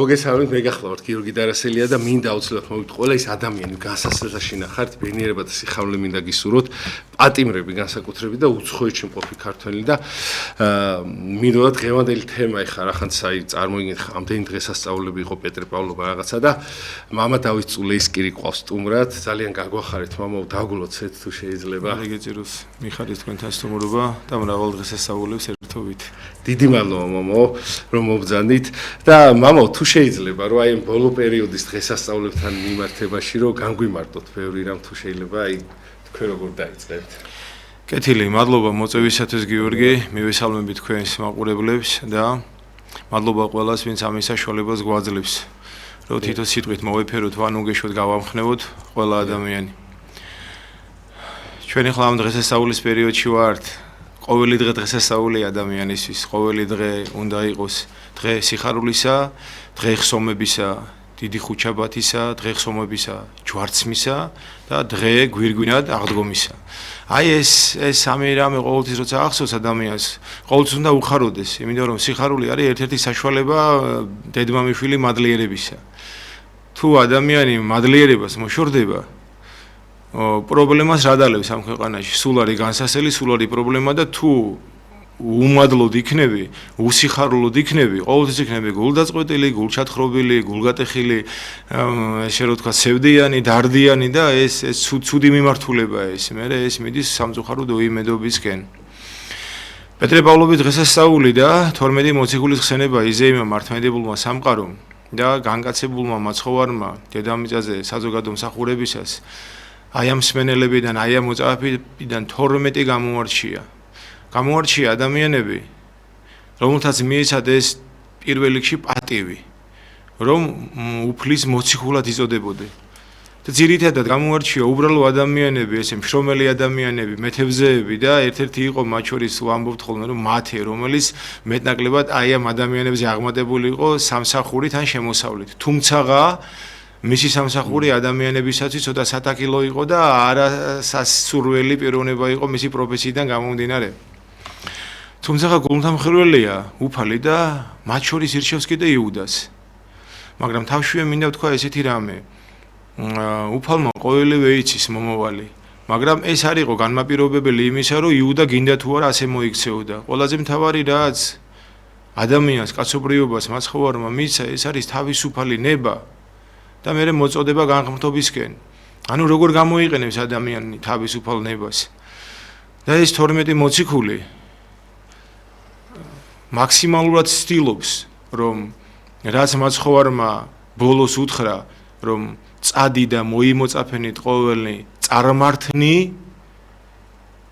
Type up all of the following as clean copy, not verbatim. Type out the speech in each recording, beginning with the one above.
მოგესალმებით, მე გახლავართ გიორგი დარასელია და მინდა აუცილებლად მოვით ყველა ის ადამიანი განსასწრებაში ნახართ, ბედნიერება და სიხარული მინდა გისურვოთ, პატიმრები განსაკუთრებით და უცხოეთში მყოფი ქართველი და მინდოდა დღევანდელი თემა ეხა რახანც წარმოგიდგენთ ამდენი დღესასწაულები იყო პეტრე პავლობა რაღაცა და მამა დავით წულეისკირი ყავს სტუმრად, ძალიან გაგვახარეთ მამაო, დაგულოცეთ თუ შეიძლება. მეგეჭიროს მიხარით თქვენთან სტუმრობა და მრავალ დღესასწაულებს ერთობით. დიდი მადლობა მამაო, რომ მობრძანდით და მამაო, თუ შეიძლება რომ აი ბოლო პერიოდის დღესასწაულებთან მიმართებაში რომ განგვიმარტოთ ბევრი რამ თუ შეიძლება აი თქვენ როგორ დაიწყებთ. კეთილი, მადლობა მოწვევისათვის გიორგი, მივესალმები თქვენს მაყურებლებს და მადლობა ყველას, ვინც ამის საშუალებას გვაძლევს, რომ თითო სიტყვით მოვეფეროთ, ვანუგეშოთ, გავამხნევოთ ყველა ადამიანი. ჩვენ ახლა ამ დღესასწაულის პერიოდში ვართ. ყოველი დღე დღესასწაული ადამიანისთვის, ყოველი დღე უნდა იყოს დღე სიხარულისა, დღე ხსომებისა, დიდი ხუჩაბათისა, დღე ხსომებისა, ჯვარცმისა და დღე გვირგვინად აღდგომისა. აი ეს სამი რამე ყოველთვის როცა ახსოვს ადამიანს, ყოველთვის უნდა უხაროდეს, იმიტომ რომ სიხარული არის ერთ-ერთი საშუალება დედმამიშვილი მადლიერებისა. თუ ადამიანი მადლიერებას მოშორდება, პრობლემას რა დალევს ამ ქვეყანაში? სულ არის განსასწრელი, სულ არის პრობლემა და თუ უმადლოდ იქნები, უსიხარულოდ იქნები, ყოველთვის იქნები გულდაწყვეტილი, გულჩათხრობილი, გულგატეხილი, ესე რომ თქვა, სევდიანი, დარდიანი და ეს ცუდი მიმართულება ეს. მერე ეს მიდის სამწუხაროდ უიმედობისკენ. პეტრე პავლობის დღესასწაული და 12 მოციქულის ხსენება იზეიმა მართლმადიდებულმა სამყარომ და განკაცებულმა მაცხოვარმა დედამიწაზე საზოგადო მსახურებისას აი ამ მსმენელებიდან, აი ამ მოწაფეებიდან 12 გამოარჩია. გამოარჩია ადამიანები, რომელთაც მიეცათ ეს პირველ რიგში პატივი, რომ უფლის მოციქულად იწოდებოდნენ. და ძირითადად გამოარჩია უბრალო ადამიანები, ესე მშრომელი ადამიანები, მეთევზეები და ერთ-ერთი იყო მათ შორის ვამბობთ ხოლმე, რომ მათე, რომელიც მეტნაკლებად აი ამ ადამიანებზე აღმატებული იყო სამსახურით ან შემოსავლით. თუმცაღა მისი სამსახური ადამიანებისათვის ცოტა სათაქილო იყო და არასასურველი პიროვნება იყო მისი პროფესიიდან გამომდინარე. თუმცა გულთამხილველია უფალი და მათ შორის ირჩევს კიდე იუდას. მაგრამ თავშივე მინდა ვთქვა ესეთი რამე. უფალმა ყოველივე იცის მომავალი. მაგრამ ეს არ იყო განმაპირობებელი იმისა, რომ იუდა გინდა თუ არა ასე მოიქცეოდა. ყველაზე მთავარი რაც ადამიანს, კაცობრიობას, მაცხოვარმა მიცა, ეს არის თავისუფალი ნება. და მე მოწოდება განღმრთობისკენ. ანუ როგორ გამოიყენებს ადამიანი თავისუფალ ნებას. და ეს 12 მოციქული მაქსიმალურად ცდილობს, რომ რაც მაცხოვარმა ბოლოს უთხრა, რომ წადი და მოიმოწაფენით ყოველი წარმართნი,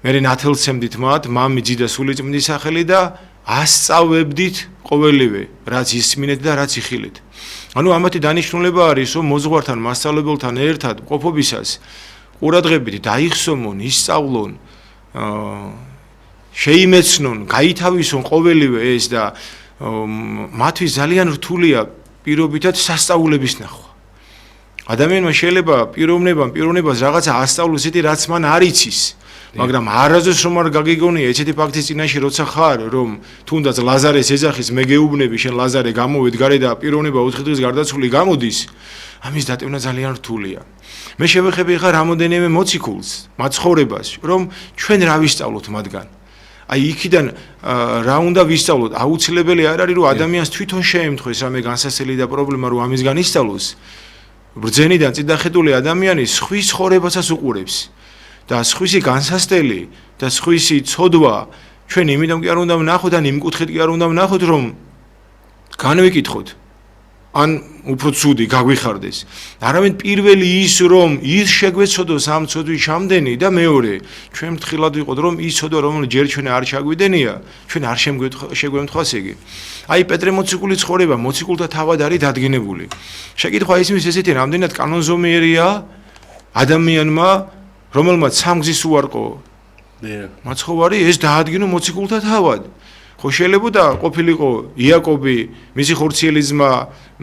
მე ნათელცემდით მათ, მამი, ძიდა, სულიწმინდის სახელი და ასწავებდით ყოველივე, რაც ისმინეთ და რაც იხილეთ. ანუ ამათი დანიშნულება არის, რომ მოძღვართან, მასწავლებელთან ერთად ყოფობისას ყურადღებით დაიხსომონ, ისწავლონ, შეიმეცნონ, გაითავისონ ყოველივე ეს და მათთვის ძალიან რთულია პირობითად სასწაულების ნახვა. ადამიანმა შეიძლება პიროვნებას რაღაცა ასწავლოს ისეთი, რაც მან არ იცის. მაგრამ არასდროს რომ არ გაგიგონია ესეთი ფაქტის წინაშე როცა ხარ, რომ თუნდაც ლაზარეს ეძახის მეგეუბნები, შენ ლაზარე გამოვედ გარე და პიროვნება 4 დღის გარდაცვლილი გამოდის, ამის დატევნა ძალიან რთულია. მე შევეხები ხარ რამოდენიმე მოციქულს, მაცხოვრებას, რომ ჩვენ რა ვისწავლოთ მათგან. აი იქიდან რა უნდა ვისწავლოთ? აუცილებელი არ არის რომ ადამიანს თვითონ შეემთხვეს რამე განსასწრელი და პრობლემა რომ ამისგან ისწავლოს. ბრძენიდან წინდახედული ადამიანი სხვის ხორებასაც უყურებს. და სხვისი განსასწრელი და სხვისი ცოდვა ჩვენ იმიდან კი არ უნდა ვნახოთ ან იმ კუთხით კი არ უნდა ვნახოთ რომ განვიკითხოთ ან უფრო ცუდი გაგვიხარდეს. არამედ პირველი ის რომ ის შეგვეცოდოს ამ ცოდვის ჩამდენი და მეორე ჩვენ მთხილად ვიყოთ რომ ის ცოდვა რომელიც ჯერ ჩვენ არ ჩაგვიდენია, ჩვენ არ შეგვემთხვას იგი. აი პეტრე მოციქულის ცხოვრება მოციქულთა თავად არის დადგენებული. შეკითხვა ისმის ესეთი რამდენად კანონზომიერია ადამიანმა რომელმაც სამგზის უარყო მაცხოვარი ეს დაადგინო მოციქულთა თავად. ხო შეიძლება ყოფილიყო იაკობი, მისი ხორციელი ძმა,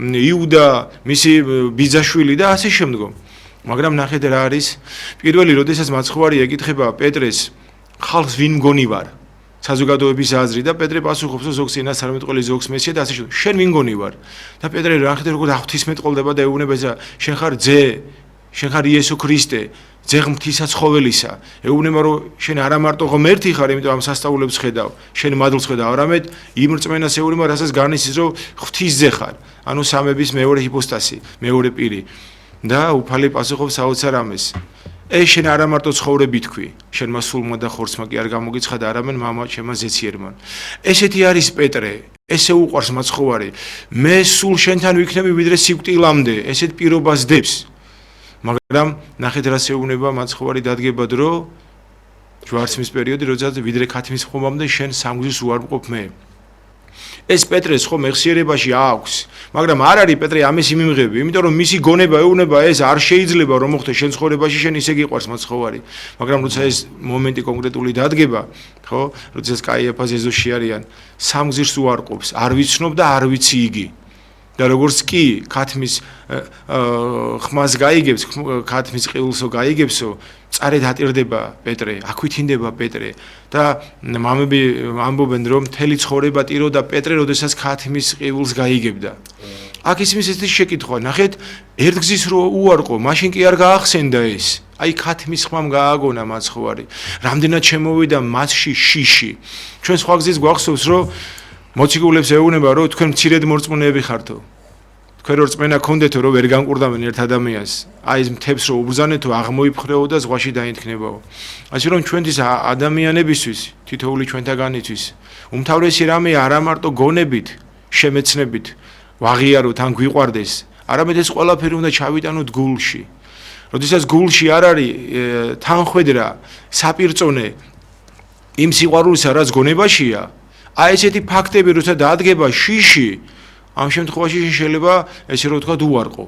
იუდა, მისი ბიძაშვილი და ასე შემდგომ. მაგრამ ნახეთ რა არის? პირველი, როდესაც მაცხოვარი ეკითხება პეტრეს, ხალხს ვინ მგონი ვარ? საზოგადოების აზრი და პეტრე პასუხობს, რომ ზოგს ინას არ მეტყოლი, ზოგს მესია და ასე შემდგომ. შენ ვინ მგონი ვარ? და პეტრე ნახეთ როგორ აღთისმეტყოლდება და ეუბნება ესა, შენ ხარ ძე, შენ ხარ იესო ქრისტე. ძეგმთისაცხოველისა ეუბნება რომ შენ არა მარტო ღმერთი ხარ, იმიტომ ამ სასწაულებს ხედავ, შენ მადლს ხედავ, არამედ იმ რწმენას ეუბნება, რასაც განიცდის რომ ღვთისძე ხარ, ანუ სამების მეორე ჰიპოსტასი, მეორე პირი. და უფალი პასუხობს საოცარ ამეს. ეს შენ არა მარტო ცხოვრები თქვი, შენმა სულმა და ხორცმა კი არ გამოგიცხადა, არამედ მამა ჩემმა ზეციერმა. ესეთი არის პეტრე, ესე უყვარს მაცხოვარი. მე სულ შენთან ვიქნები ვიდრე სიკვდილამდე, ესეთ პირობას დებს. მაგრამ ნახეთ რა შეუნება მაცხოვარი დადგება დრო ჯვარცმის პერიოდი როდესაც ვიდრე ქათმის ხომამდე შენ სამგზის უარყოფ მე ეს პეტრეს ხო მეხსიერებაში აქვს მაგრამ არ არის პეტრე ამის იმიმღები იმიტომ რომ მისი გონება ეუბნება ეს არ შეიძლება რომ მოხდეს შენ ცხოვრებაში შენ ისე გიყვარს მაცხოვარი მაგრამ როცა ეს მომენტი კონკრეტული დადგება ხო როდესაც კაიაფას ეზოში არიან სამგზის უარყოფს არ ვიცნობ და არ ვიცი იგი და როგორც კი ქათმის ხმას გაიგებს, ქათმის ყიულსო გაიგებსო, წარედ ატირდება პეტრე, აქვითინდება პეტრე და მამები ამბობენ რომ მთელი ცხოვრება ტიროდა პეტრე, როდესაც ქათმის ყიულს გაიგებდა. აქ ისმის ესეთი შეკითხვა, ნახეთ, ერთგზის რო უარყო, მაშინ კი არ გაახსენდა ეს. აი ქათმის ხმამ გააგონა მაცხოვარი. რამდენად შემოვიდა მასში შიში. ჩვენ სხვა გზის გვახსოვს რომ მოციქულებს ეუბნება რომ თქვენ მცირედ მორწმუნეები ხართო. თქვენ რო რწმენა გქონდეთო რომ ვერ განკურდავენ ერთ ადამიანს. აი ეს მთებს რო უბრძანეთო აღმოიფხრეო და ზღვაში დაინთქნებაო. ასე რომ ჩვენთვის ადამიანებისთვის თითოეული ჩვენთაგანისთვის უმთავრესი რამე არა მარტო გონებით, შემეცნებით ვაღიაროთ ან გვიყვარდეს, არამედ ეს ყველაფერი უნდა ჩავიტანოთ გულში. როდესაც გულში არ არის თანხვედრა, საპირწონე იმ სიყვარულისა რაც გონებაშია აი ესეთი ფაქტები როცა დაადგება შიში ამ შემთხვევაში შეიძლება ესე რომ ვთქვათ უარყო.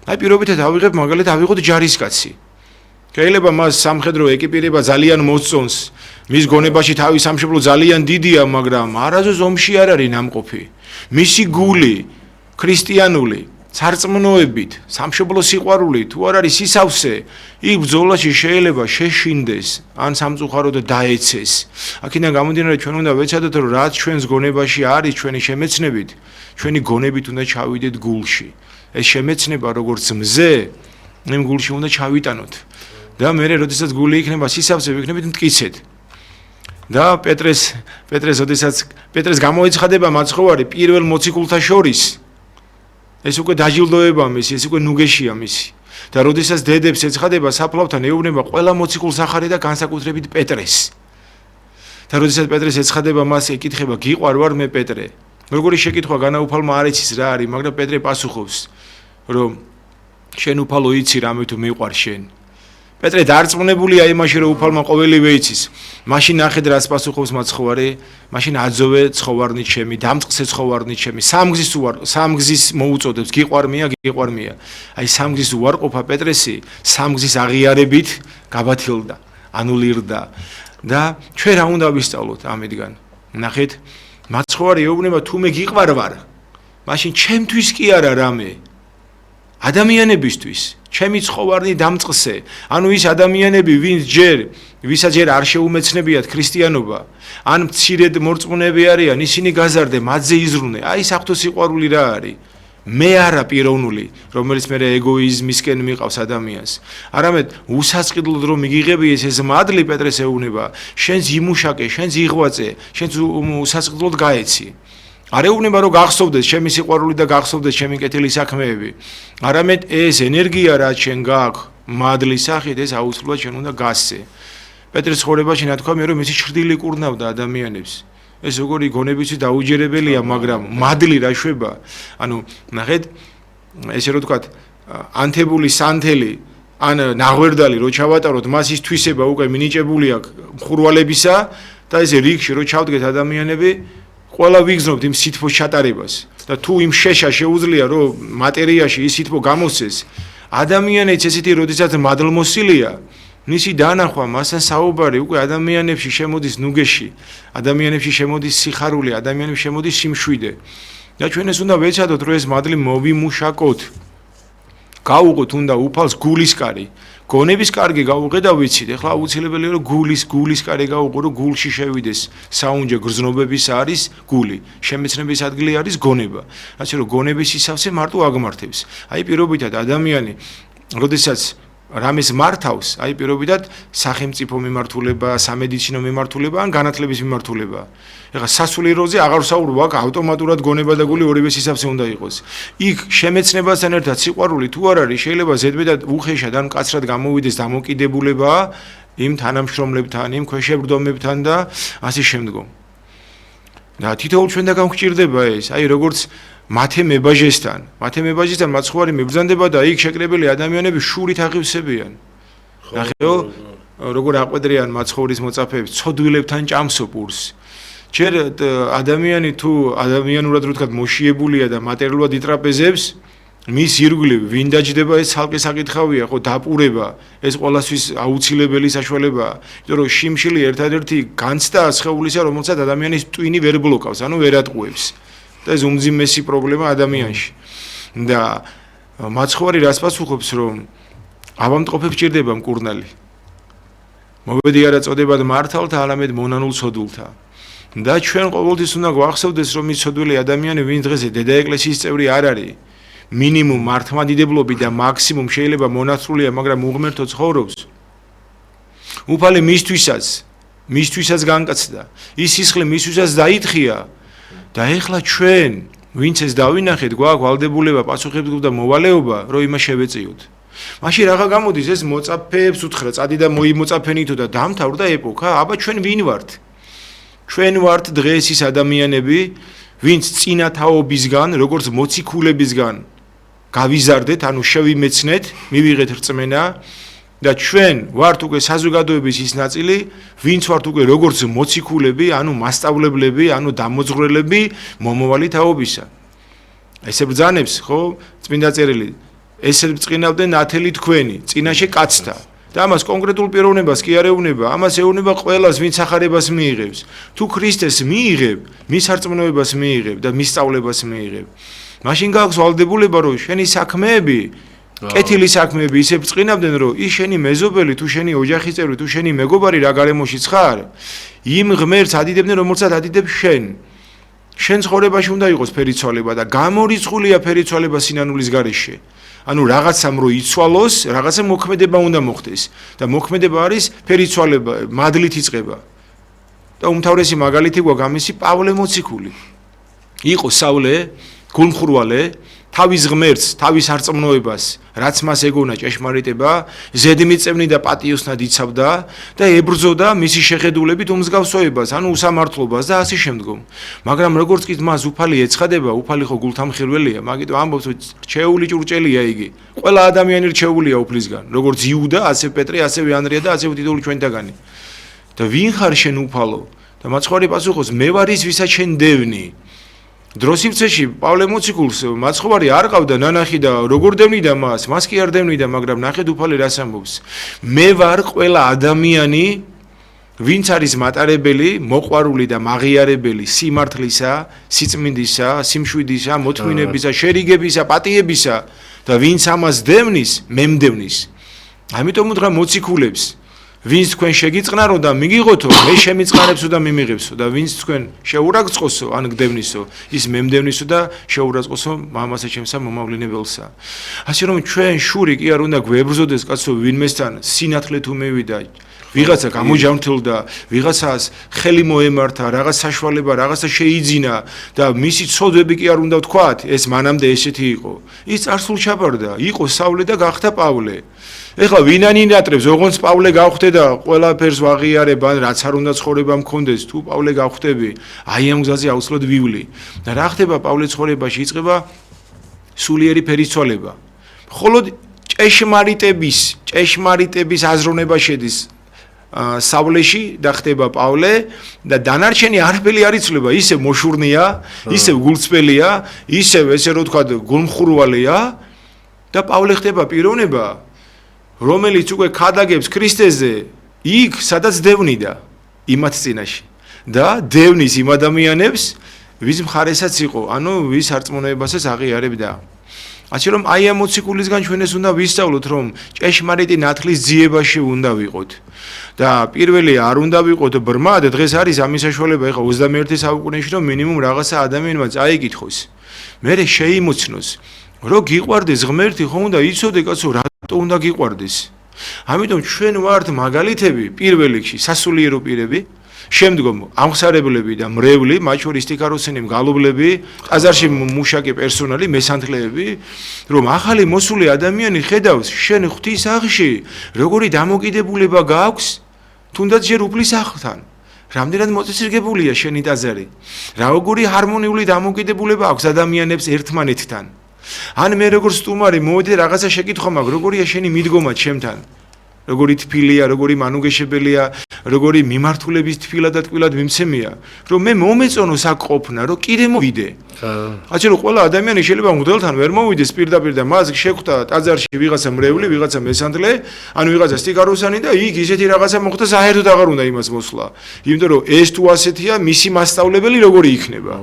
აი პირობითად ავიღებ მაგალითად ავიღოთ ჯარისკაცი. შეიძლება მას სამხედრო ეკიპირება ძალიან მოსწონს, მის გონებაში თავის სამშობლო ძალიან დიდია, მაგრამ არასდროს ომში არ არის ნამყოფი. მისი გული ქრისტიანული სარწმუნოებით, სამშობლო სიყვარულით თუ არ არის სისავსე, იქ ბრძოლაში შეიძლება შეშინდეს, ან სამწუხაროდ დაეცეს. აქედან გამომდინარე ჩვენ უნდა ვეცადოთ რომ რაც ჩვენს გონებაში არის ჩვენი შემეცნებით, ჩვენი გონებით უნდა ჩავიდეთ გულში. ეს შემეცნება როგორც მზე, იმ გულში უნდა ჩავიტანოთ. და მე როდესაც გული იქნება სისავსე, ვიქნებით მტკიცედ. და პეტრეს გამოეცხადება მაცხოვარი პირველ მოციქულთა შორის. ეს უკვე დაჯილდოება მისი, ეს უკვე ნუგეშია მისი. და როდესაც დედებს ეცხადება საფლავთან ეუბნება ყველა მოციქულს ახარი და განსაკუთრებით პეტრეს. და როდესაც პეტრეს ეცხადება მას ეკითხება გიყვარ ვარ მე პეტრე. როგორი შეკითხვა განაუფალმა არ იცის რა არის, მაგრამ პეტრე პასუხობს რომ შენ უფალო იცი რამე თუ მიყვარ შენ. პეტრე დარწმუნებულია იმაში რომ უფალმა ყოველივე იცის. მაშინ ნახეთ რას პასუხობს მაცხოვარი, მაშინ აძოვე ცხოვარნით ჩემი, დამწყსე ცხოვარნით ჩემი, სამგზის მოუწოდებს, გიყვარმია. აი სამგზის უარყოფა პეტრესი სამგზის აღიარებით გაბათილდა, ანულირდა და ჩვენ რა უნდა ვისწავლოთ ამიდან. ნახეთ, მაცხოვარი ეუბნება თუ მე გიყვარ ვარ, მაშინ ჩემთვის კი არა რამე ადამიანებისთვის ჩემი ცხოვარნი დამწყსე ანუ ის ადამიანები ვისაც ჯერ არ შეუმეცნებიათ ქრისტიანობა ან მცირედ მორწმუნეები არიან ისინი გაზარდე მათზე იზრუნე აი საღვთო სიყვარული რა არის მე არა პიროვნული რომელიც მე ეგოიზმისკენ მიყავს ადამიანს არამედ უსაწყიდლოდ რომ მიგიღები ეს მადლი პეტრეს ეუბნება შენს იმუშაკე შენს იღვაწე შენს უსაწყიდლოდ გაეცი არ ეუბნება რომ გახსოვდეს ჩემი სიყვარული და გახსოვდეს ჩემი კეთილი საქმეები არამედ ეს ენერგია რაც შენ გააქვს მადლის სახით ეს აუცილებლად შენ უნდა გასცე პეტრეს ცხოვრებაში ნათქვამია რომ მისი ჩრდილი კურნავდა ადამიანებს ეს როგორი გონებიცი დაუჯერებელია, მაგრამ მადლი რა შვება. ანუ ნახეთ, ესე რომ ვთქვათ, ანთებული სანთელი ან ნაღვერდალი რო ჩავატაროთ, მას ის თვისება უკვე მინიჭებული აქვს მხურვალებისა და ეს რიგში რო ჩავდგეთ ადამიანები, ყველა ვიგზნობთ იმ სითბოს ჩატარებას და თუ იმ შეშა შეუძლია რომ მატერიაში ის სითბო გამოსცეს, ადამიანიც ესეთი როდესაც მადლმოსილია, მისი დანახვა, მასთან საუბარი უკვე ადამიანებში შემოდის ნუგეში, ადამიანებში შემოდის სიხარული, ადამიანებში შემოდის სიმშვიდე. და ჩვენ ეს უნდა ვეცადოთ, რომ ეს მადლი მოვიმუშაკოთ. გავუყოთ უნდა უფალს გულისკარი. გონების კარგი გავუყე და ვიცით, ეხლა აუცილებელია რომ გულის კარი გავუყო, რომ გულში შევიდეს საუნჯე გრძნობების არის გული, შემეცნების ადგილი არის გონება. ასე რომ გონების ისავსე მარტო აგმართებს. აი პირობითად ადამიანი, როდესაც რამეს მართავს, აი პირობითად სახელმწიფო მიმართულება, სამედიცინო მიმართულება ან განათლების მიმართულება. ეხლა სასულიეროზე აღარ საუბრობ, აქ ავტომატურად გონება და გული ორივე ისავსე უნდა იყოს. იქ შემეცნებასთან ერთად სიყვარული თუ არ არის, შეიძლება ზედმეტად უხეშად ან მკაცრად გამოვიდეს დამოკიდებულება იმ თანამშრომლებთან, იმ ქვეშევრდომებთან და ასე შემდგომ. და თითოეულ ჩვენგან გვჭირდება ეს, აი როგორც მათე მებაჟესთან მაცხოვარი მებრძანდება და იქ შეკრებილი ადამიანები შურით აღივსებიან. ნახეო, როგორ აყვედრიან მაცხოვრის მოწაფეებს, ცოდვილებთან ჭამსო პურს. ჯერ ადამიანი თუ ადამიანურად რო ვთქვათ მოშიებულია და მატერიალურად იტრაპეზებს, მის ირგვლივ ვინ დაჯდება ეს ცალკე საკითხავია, ხო დაპურება, ეს ყველასთვის აუცილებელი საშუალებაა. იმიტომ რომ შიმშილი ერთადერთი განცდაა სხეულისა, რომელსაც ადამიანის ტვინი ვერ ბლოკავს, ანუ ვერ ატყუებს. და ეს უმძიმესი პრობლემა ადამიანში. და მაცხოვარი რას პასუხობს, რომ ავამტყოფებს ჭირდება მკურნალი. მოვედი არა წოდებად მართალთა, არამედ მონანულ ცოდულთა. და ჩვენ ყოველთვის უნდა გვახსოვდეს, რომ ის ცოდვილი ადამიანი, ვინც დღეს დედა ეკლესიის წევრი არ არის, მინიმუმ მართლმადიდებლობით და მაქსიმუმ შეიძლება მონაცრულია, მაგრამ უღმერთო ცხოვრობს. უფალი მისთვისაც განკაცდა. ის სისხლი მისთვისაც დაითხია. და ეხლა ჩვენ, ვინც ეს დავინახეთ, გვაქვს ვალდებულება, პასუხისმგებლობა და მოვალეობა, რომ იმას შევეწიოთ. მაშინ რაღა გამოდის ეს მოწაფეებს უთხრა, წადი და მოიმოწაფენითო და დამთავრდა ეპოქა. აბა ჩვენ ვინ ვართ? ჩვენ ვართ დღეს ის ადამიანები, ვინც წინა თაობისგან, როგორც მოციქულებისგან გავიზარდეთ, ანუ შევიმეცნეთ, მივიღეთ რწმენა და ჩვენ ვართ უკვე საზოგადოების ის ნაწილი, ვინც ვართ უკვე როგორც მოციქულები, ანუ მასწავლებლები, ანუ დამოძღვრელები მომავალი თაობისა. ესე ბრძანებს, ხო, წმინდა წერილი, ესე ბწყინავდნენ ათელი თქვენი, წინაშე კაცთა. და ამას კონკრეტულ პიროვნებას კი არ ეუბნება, ამას ეუბნება ყველას, ვინც ახარებას მიიღებს. თუ ქრისტეს მიიღებ, მის არწმუნოებას მიიღებ და მის სწავლებას მიიღებ. მაშინ გაქვს ვალდებულება, რომ შენი საქმეები, კეთილი საქმეები ისე ბწყინავდნენ, რომ ის შენი მეზობელი, თუ შენი ოჯახის წევრი, თუ შენი მეგობარი რა გარემოში ხარ, იმ ღმერთს ადიდებდნენ, რომელსაც ადიდებ შენ. შენ ცხოვრებაში უნდა იყოს ფერიცვალება და გამორიცხულია ფერიცვალება სინანულის გარეშე. ანუ რაღაცამ რო იცვალოს, რაღაცა მოქმედება უნდა მოხდეს და მოქმედება არის ფერიცვალება, მადლით იწყება. და უმთავრესი მაგალითი გვაქვს ამისი პავლე მოციქული. იყო სავლე, გულმხურვალე, თავის ღმერთს, თავის არწმუნოებას, რაც მას ეგონა ჭეშმარიტება, ზედმიწევნი და პატიოსნად იცავდა და ებრძოდა მისი შეხედულებით უმსგავსოებას, ანუ უსამართლობას და ასე შემდგომ. მაგრამ როგორც კი მას უფალი ეცხადება, უფალი ხო გულთამხილველია, მაგიტომ ამბობს, რომ რჩეული ჭურჭელია იგი. ყველა ადამიანი რჩეულია უფლისგან, როგორც იუდა, ასე პეტრე, ასევე ანრია და ასევე თითოეული ჩვენთაგანი. და ვინ ხარ შენ უფალო? და მაცხოვარი პასუხობს, მე ვარ ის, ვისაც შენ დევნი. დროს სივრცეში პავლე მოციქულს მაცხოვარი არ ყავდა ნანახი და როგორ დევნიდა მას კი არ დევნიდა, მაგრამ ნახეთ უფალი რას ამბობს. მე ვარ ყველა ადამიანი, ვინც არის მატარებელი, მოყვარული და მაღიარებელი სიმართლისა, სიწმინდისა, სიმშვიდისა, მოთმინებისა, შერიგებისა, პატიებისა და ვინც ამას დევნის, მე მდევნის. ამიტომ უთხრა მოციქულებს, ვინც თქვენ შეგიწყნარო და მიგიღოთო, მე შემიწყნარებსო და მიმიღებსო და ვინც თქვენ შეურაგწყოსო, ან გდევნისო, ის მემდევნისო და შეურაცხოსო მამასა ჩემსა მომავლინებელსა. ასე რომ ჩვენ შური კი არ უნდა გვებრძოდეს კაცო ვინმესთან სინათლე თუ მევიდა, ვიღაცა გამოჯანმრთელდა, ვიღაცას ხელი მოემართა, რაღაც საშუალება, რაღაცა შეიძინა და მისი ცოდვები კი არ უნდა ვთქვათ, ეს მანამდე ესეთი იყო. ის წარსულ ჩაბარდა, იყო საულე და გახდა პავლე. ეხლა ვინანი ნატრებს, ოღონდ პავლე გავხდე და ყველაფერს ვაღიარებ, ან რაც არ უნდა ცხოვრება მქონდეს, თუ პავლე გავხდები, აი ამ გზაზე აუცილებლად ვივლი. და რა ხდება პავლეს ცხოვრებაში? იწყება სულიერი ფერისცვალება. მხოლოდ ჭეშმარიტების აზროვნება შედის საულეში და ხდება პავლე და დანარჩენი არაფერი არ იცვლება, ისევ მოშურნია, ისევ გულწრფელია, ისევ ესე რომ ვთქვათ, გულმხურვალეა და პავლე ხდება პიროვნება, რომელიც უკვე ქადაგებს ქრისტეზე იქ, სადაც დევნიდა იმათ წინაშე და დევნის იმ ადამიანებს, ვის მხარესაც იყო, ანუ ვის არწმუნოებასაც აღიარებდა. ასე რომ აი ამ მოციქულისგან ჩვენ ეს უნდა ვისწავლოთ, რომ ჭეშმარიტი ნათლის ძიებაში უნდა ვიყოთ. და პირველი არ უნდა ვიყოთ ბრმა და დღეს არის ამის საშუალება, ეხლა 21 საუკუნეში რომ მინიმუმ რაღაცა ადამიანმა წაიკითხოს. მერე შეიმოცნოს, რომ გიყვარდეს ღმერთი, ხო უნდა იცოდე კაცო, რატო უნდა გიყვარდეს. ამიტომ ჩვენ ვართ მაგალითები პირველ რიგში სასულიერო პირები, შემდგომ ამხსარებლები და მრევლი, მათ შორის ტიკაროსენი მგალობლები, ტაძარში მუშაკი პერსონალი, მესანთლეები, რომ ახალი მოსული ადამიანი ხედავს შენ ღვთის აღში, როგორი დამოკიდებულება გაქვს, თუნდაც ჯერ უფლის აღთან. რამდენად მოწესრიგებულია შენი ტაძარი, როგორი ჰარმონიული დამოკიდებულება აქვს ადამიანებს ერთმანეთთან. ან მე როგორც სტუმარი მოვედი რაღაცა შეკითხვა მაქვს, როგორია შენი მიდგომა ჩემთან? როგორი თბილია, როგორი მანუგეშებელია, როგორი მიმართულების თბილა და ტკბილად მიმცემია, რომ მე მომეწონოს აქ ყოფნა, რომ კიდე მოვიდე. ასე რომ ყველა ადამიანი შეიძლება მღვდელთან ვერ მოვიდეს პირდაპირ და მას შეხვდა ტაძარში ვიღაცა მრევლი, ვიღაცა მესანთლე, ან ვიღაცა სტიკაროსანი და იქ ისეთი რაღაცა მოხდა, საერთოდ აღარ უნდა იმას მოსვლა. იმიტომ რომ ეს თუ ასეთია, მისი მასწავლებელი როგორი იქნება?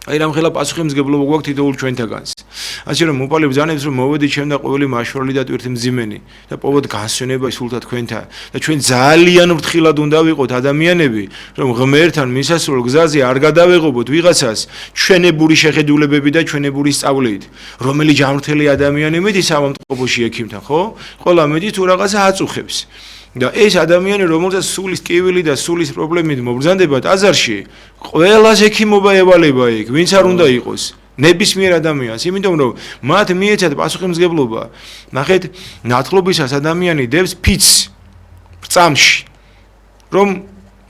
აი რამხელა პასუხისმგებლობა გვაქვს თითოეულ ჩვენთაგანს. ასე რომ მოპალებ ბრძანებს რომ მოვედი ჩემ და ყოველი მაშველი და ტვირთმძიმენი და პოვოთ განსვენება სულთა თქვენთან და ჩვენ ძალიან ფრთხილად უნდა ვიყოთ ადამიანები, რომ ღმერთთან მისასვლელ გზაზე არ გადავეღობოთ ვიღაცას ჩვენებური შეხედულებები და ჩვენებური სწავლით, რომელი ჯანმრთელი ადამიანი მეტი სამომტყოფოში ექიმთან, ხო? ყველა მეტი თუ რაღაცა აწუხებს. და ეს ადამიანი, რომელსაც სულის კივილი და სულის პრობლემით მობრძანდება ტაძარში, ყველას ექიმობა ევალება იქ, ვინც არ უნდა იყოს. ნებისმიერ ადამიანს, იმიტომ რომ მათ მიეცათ პასუხისმგებლობა. ნახეთ, ნათლობისას ადამიანი დევს ფიცს წამში, რომ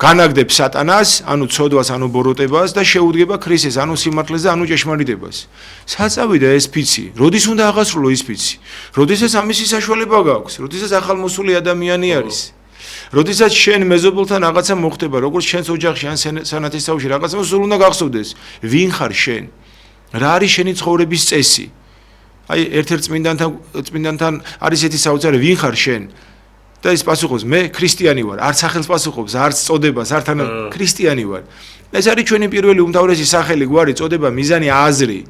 განაგდებს სატანას, ანუ ცოდვას, ანუ ბოროტებას და შეუდგება ქრისტეს, ანუ სიმართლეს და ანუ ჭეშმარიტებას. საწავიდა ეს ფიცი, როდის უნდა აღასრულო ეს ფიცი? როდესაც ამისი საშუალება გაქვს, როდესაც ახალმოსული ადამიანი არის. როდესაც შენ მეზობელთან რაღაცა მოხდება, როგორც შენს ოჯახში ან სანათესავში რაღაცა სულ უნდა გახსოვდეს, ვინ ხარ შენ? რა არის შენი ცხოვრების წესი? აი ერთ-ერთ წმინდანთან არის ესეთი საოცარი, ვინ ხარ შენ? და ის პასუხობს, მე ქრისტიანი ვარ, არც სახელს პასუხობს, არც წოდებას, არც ქრისტიანი ვარ. ეს არის ჩვენი პირველი უმთავრესი სახელი, გვარი, წოდება, მიზანი, აზრი.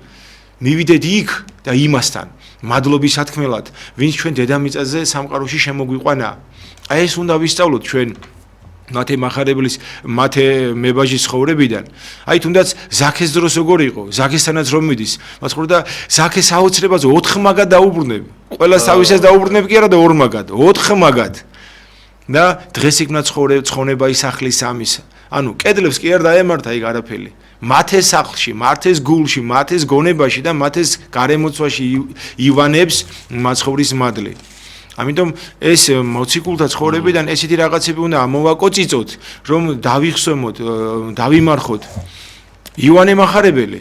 მივიდეთ იქ და იმასთან, მადლობის სათქმელად, ვინც ჩვენ დედამიწაზე სამყაროში შემოგვიყვანა. აი ეს უნდა ვისწავლოთ ჩვენ მათე მახარებლის, მათე მებაჟის ცხოვრებიდან. აი თუნდაც ზაქეს დროს როგორ იყო, ზაქესთანაც რომ მიდის, მას ხო და ზაქეს აოცრებაზე 4 მაგად დაუბრუნები. ყველას თავისას დაუბრუნები კი არა და 2 მაგად, 4 მაგად. და დღეს იქნა ცხოვრება ისახლის ამისა. ანუ კედლებს კი არ დაემართა იქ არაფერი. მათეს სახლში, მათეს გულში, მათეს გონებაში და მათეს გარემოცვაში ივანებს მაცხოვრის მადლი. ამიტომ ეს მოციქულთა ცხოვრებიდან ესეთი რაღაცები უნდა ამოვაკოწიწოთ, რომ დავიხსოვოთ, დავიმარხოთ. ივანე მახარებელი,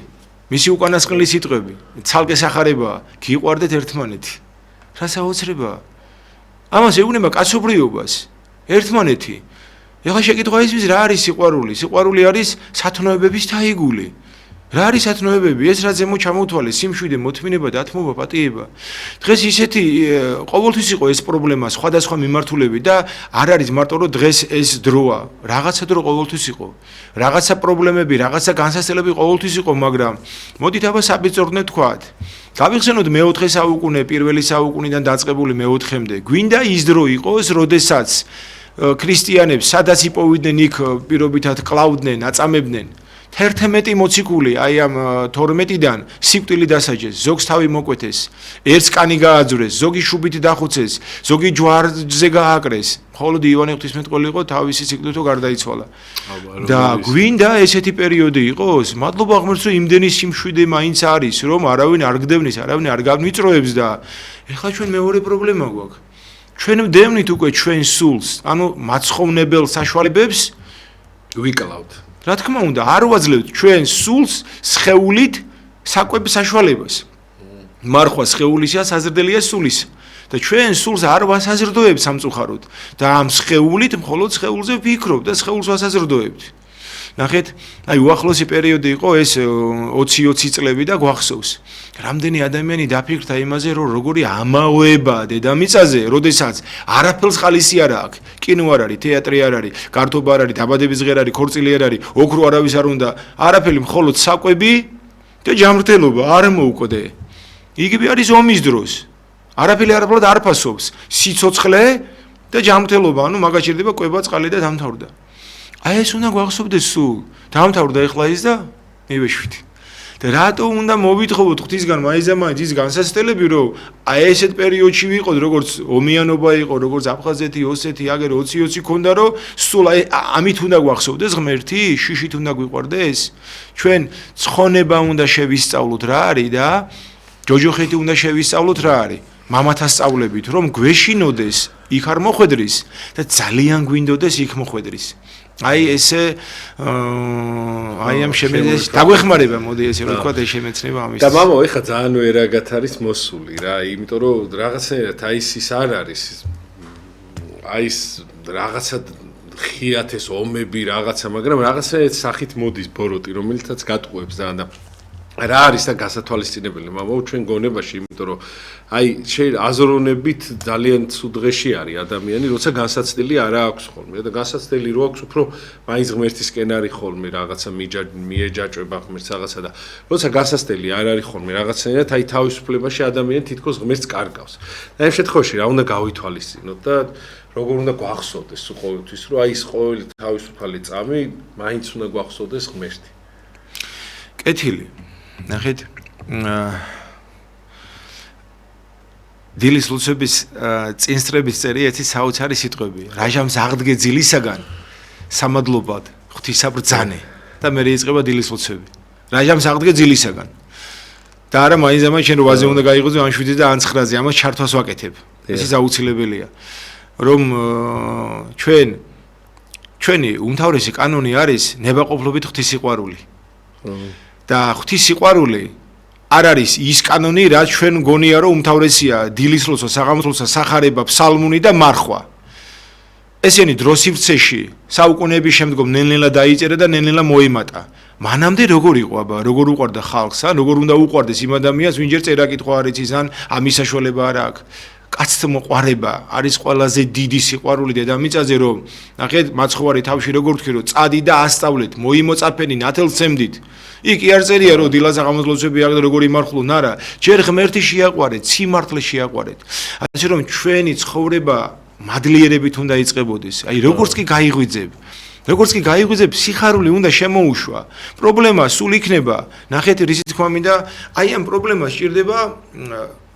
მისი უკანასკნელი სიტყვები, ცალკე სახარებაა, გიყვარდეთ ერთმანეთი. რა საოცრებაა? ამას ეუბნება კაცობრიობას, ერთმანეთი. ეხლა შეკითხვა ის რა არის სიყვარული? სიყვარული არის სათნოებების დაიგული. რა არის სათნოებები? ეს რა ზემო ჩამოთვალე, სიმშვიდე, მოთმინება, დათმობა, პატიება. დღეს ისეთი ყოველთვის იყო ეს პრობლემა, სხვადასხვა მიმართულებით და არ არის მარტო რომ დღეს ეს დროა. რაღაცა დრო ყოველთვის იყო. რაღაცა პრობლემები, რაღაცა განსასწრებელი ყოველთვის იყო, მაგრამ მოდით აბა საბეწორნე თქვათ. გავიხსენოთ მე-4 საუკუნე, პირველი საუკუნიდან დაწყებული მე-4-მდე. გვინდა ის დრო იყოს, როდესაც ქრისტიანებს სადაც იპოვიდნენ იქ პირობითად კლავდნენ, აწამებდნენ. 11 მოციქული აი ამ 12-დან სიკვდილი დასაჯეს, ზოგს თავი მოკვეთეს, ერთს კანი გააძვრეს, ზოგი შუბით დახუცეს, ზოგი ჯვარზე გააკრეს. მხოლოდ ივანე ღვთისმეტყველი იყო თავისი სიკვდილთო გარდაიცვალა. და გვინდა ესეთი პერიოდი იყოს? მადლობა ღმერთს, რომ იმდენი სიმშვიდე მაინც არის, რომ არავინ არ გდევნის, არავინ არ გამიწროებს და ეხლა ჩვენ მეორე პრობლემა გვაქვს. ჩვენ ვდევნით უკვე ჩვენ სულს, ანუ მაცხოვნებელ საშუალებებს ვიკლავთ. რა თქმა უნდა, არ ვაძლევთ ჩვენ სულს სხეულით საკვების საშუალებას. მარხვა სხეულისა, საზრდელია სულის. და ჩვენ სულს არ ვასაზრდოებთ სამწუხაროდ და ამ სხეულით მხოლოდ სხეულზე ვფიქრობთ და სხეულს ვასაზრდოებთ. ნახეთ, აი უახლოესი პერიოდი იყო ეს 20-20 წლები და გვახსოვს. რამდენი ადამიანი დაფიქრდა იმაზე, რომ როგორი ამაოება დედამიწაზე, როდესაც არაფერს ხალისი არ აქვს. კინო არ არის, თეატრი არ არის, გართობა არ არის, დაბადების ღერ არის, ქორწილი არ არის, ოქრო არავის არ უნდა, არაფერი მხოლოდ საკვები და ჯანმრთელობა არ მოუკვდე. იგივე არის ომის დროს. არაფერი არაფრად არ ფასობს. სიცოცხლე და ჯანმრთელობა, ანუ მაგას ჭირდება კვება, წყალი და დამთავრდა. აი ეს უნდა გვახსოვდეს სულ. დამთავრდა ეხლა ის და მივეშვით. და რატო უნდა მოვითხოვოთ ღვთისგან მაინც ის განსასწრებელი, რომ აი ესეთ პერიოდში ვიყოთ, როგორც ომიანობა იყო, როგორც აფხაზეთი, ოსეთი, აგერ 20-20 ქონდა, რომ სულ აი ამით უნდა გვახსოვდეს ღმერთი, შიშით უნდა გვიყვარდეს. ჩვენ ცხონება უნდა შევისწავლოთ რა არის და ჯოჯოხეთი უნდა შევისწავლოთ რა არის. მამათა სწავლებით, რომ გვეშინოდეს, იქ არ მოხვედრის და ძალიან გვინდოდეს იქ მოხვედრის. აი ესე აი ამ შემეცნებას დაგვეხმარება, მოდი ესე რომ ვთქვა, ეს შემეცნება ამის. და მამო, ეხლა ძალიან ვერაგათ არის მოსული რა, იმიტომ რომ რაღაცნაირად აი ის არ არის. აი ეს რაღაცა ხიათ ეს ომები რაღაცა, მაგრამ რაღაცნაირად სახით მოდის ბოროტი, რომელიცაც გატყუებს და რა არის და გასათვალისწინებელი მამო ჩვენ გონებაში, იმიტომ რომ აი აზროვნებით ძალიან ცუდ დღეში არის ადამიანი, როცა განსაცდელი არ აქვს ხოლმე და განსაცდელი რო აქვს, უფრო მაინც ღმერთისკენ არის ხოლმე რაღაცა მიეჯაჭვება ღმერთს რაღაცა და როცა განსაცდელი არ არის ხოლმე რაღაცნაირად აი თავისუფლებაში ადამიანი თითქოს ღმერთს კარგავს. და ამ შემთხვევაში რა უნდა გავითვალისწინოთ და როგორ უნდა გვახსოვდეს ყოველთვის, რომ აი ეს ყოველი თავისუფალი წამი მაინც უნდა გვახსოვდეს ღმერთი. კეთილი. ნახეთ, დილის ლოცვების წინსწრების წერი ერთი საოცარი სიტყვები. რაჟამს აღდგე ძილისაგან სამადლობად ღვთისაბრძანე და მე იწყება დილის ლოცვები. რაჟამს აღდგე ძილისაგან. და არა მაინც შენ რვაზე უნდა გაიღო ამ 7-ზე და ამ 9-ზე, ამას ჩართვას ვაკეთებ. ეს აუცილებელია. რომ ჩვენი უმთავრესი კანონი არის ნებაყოფლობით ღვთისიყვარული. და ღვთისიყვარული არ არის ის კანონი, რაც ჩვენ გონია, რომ უმთავრესია დილის ლოცვა, საღამოს ლოცვა, სახარება, ფსალმუნი და მარხვა. ესენი დროს სივრცეში საუკუნეების შემდგომ ნელ-ნელა დაიწერა და ნელ-ნელა მოიმატა. მანამდე როგორ იყო აბა, როგორ უყვარდა ხალხს, როგორ უნდა უყვარდეს იმ ადამიანს, ვინჯერ წერა-კითხვა არ იცის, ან ამის საშუალება არ აქვს. კაცთა მოყვარება არის ყველაზე დიდი სიყვარული დედამიწაზე, რომ ნახეთ, მაცხოვარი თავში როგორ თქვი, რომ წადი და ასწავლეთ, მოიმოწაფენი ნათელცემდით. იქ კი არ წერია, რომ დილას საღამოს ლოცვები აქვს და როგორ იმართლონ, არა, ჯერ ღმერთი შეაყვარეთ, სიმართლე შეაყვარეთ. ასე რომ ჩვენი ცხოვრება მადლიერებით უნდა იწყებოდეს. აი როგორც კი გაიღვიძებ, როგორც კი გაიღვიძებ, სიხარული უნდა შემოუშვა. პრობლემა სულ იქნება, ნახეთ, რისი თქმა მინდა, აი ამ პრობლემას სჭირდება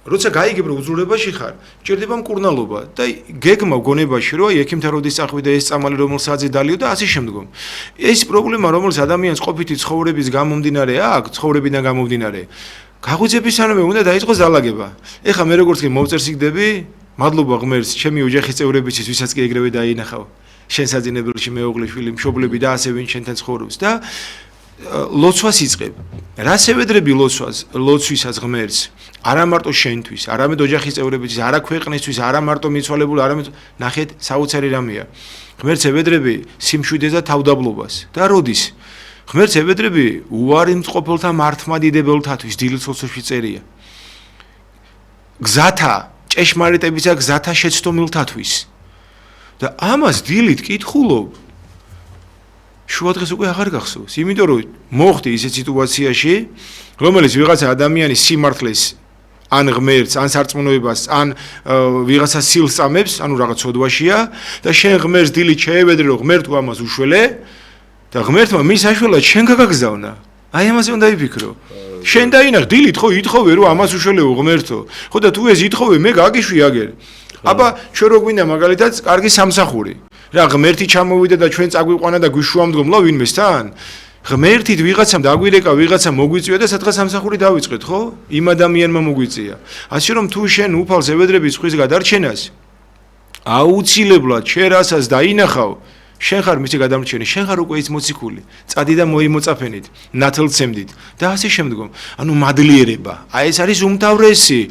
როცა გაიგებ რომ უძრულებაში ხარ, სჭირდება მკურნალობა და გეგმა გონებაში რომ ექიმთა როდის წახვიდა ეს წამალი რომელსაც დალიო და ასე შემდგომ. ეს პრობლემა რომელიც ადამიანს ყოფითი ცხოვრების გამომდინარე აქვს, ცხოვრებიდან გამომდინარე, გაღვიძებისანვე უნდა დაიწყოს დალაგება. ეხლა მე როგორც კი მოვწერს იგდები, მადლობა ღმერთს, ჩემი ოჯახის წევრებისთვის, ვისაც კი ეგრევე დაინახავ. შენ საძინებელში მეუღლე, შვილი, მშობლები და ასე ვინ შენთან ცხოვრობს და ლოცვას იწყებ. რას ევედრები ლოცვისას ღმერთს? არა მარტო შენთვის, არამედ ოჯახის წევრებისთვის, არა ქვეყნისთვის, არა მარტო მიცვალებულ, არამედ ნახეთ, საოცარი რამეა. ღმერთს ევედრები სიმშვიდეს და თავდაბლობას. და როდის? ღმერთს ევედრები უარი მწყობელთა მართლმადიდებელთათვის დილის ლოცვაში წერია. გზათა, ჭეშმარიტებისა გზათა შეცდომილთათვის. და ამას დილით კითხულობ. შუადღეს უკვე აღარ გახსოვს, იმიტომ რომ მოხდი ისეთ სიტუაციაში, რომელიც ვიღაცა ადამიანის სიმართლეს ან ღმერთს, ან სარწმუნოებას, ან ვიღაცა სილს წამებს, ანუ რაღაც ოდვაშია და შენ ღმერთს დილით შეევედრე, რომ ღმერთო ამას უშველე და ღმერთმა მის საშველად შენ გაგაგზავნა. აი ამაზე უნდა იფიქრო. შენ დაინახ დილით ხო ითხოვე რომ ამას უშველეო ღმერთო. ხო და თუ ეს ითხოვე მე გაგიშვი აგერ. აბა ჩვენ რო გვინდა მაგალითად კარგი სამსახური. რა ღმერთი ჩამოვიდა და ჩვენ წაგვიყვანა და გვიშუამდგომლა ვინმესთან? ღმერთით ვიღაცამ დაგვირეკა, ვიღაცა მოგვიწვია და სადღაც სამსახური დავიწყეთ, ხო? იმ ადამიანმა მოგვიწია. ასე რომ თუ შენ უფალს ევედრები სხვის გადარჩენას, აუცილებლად შენ რასაც დაინახავ, შენ ხარ მისი გადამრჩენი, შენ ხარ უკვე ის მოციქული. წადი და მოიმოწაფენით, ნათელცემდით და ასე შემდგომ. ანუ მადლიერება. აი ეს არის უმთავრესი.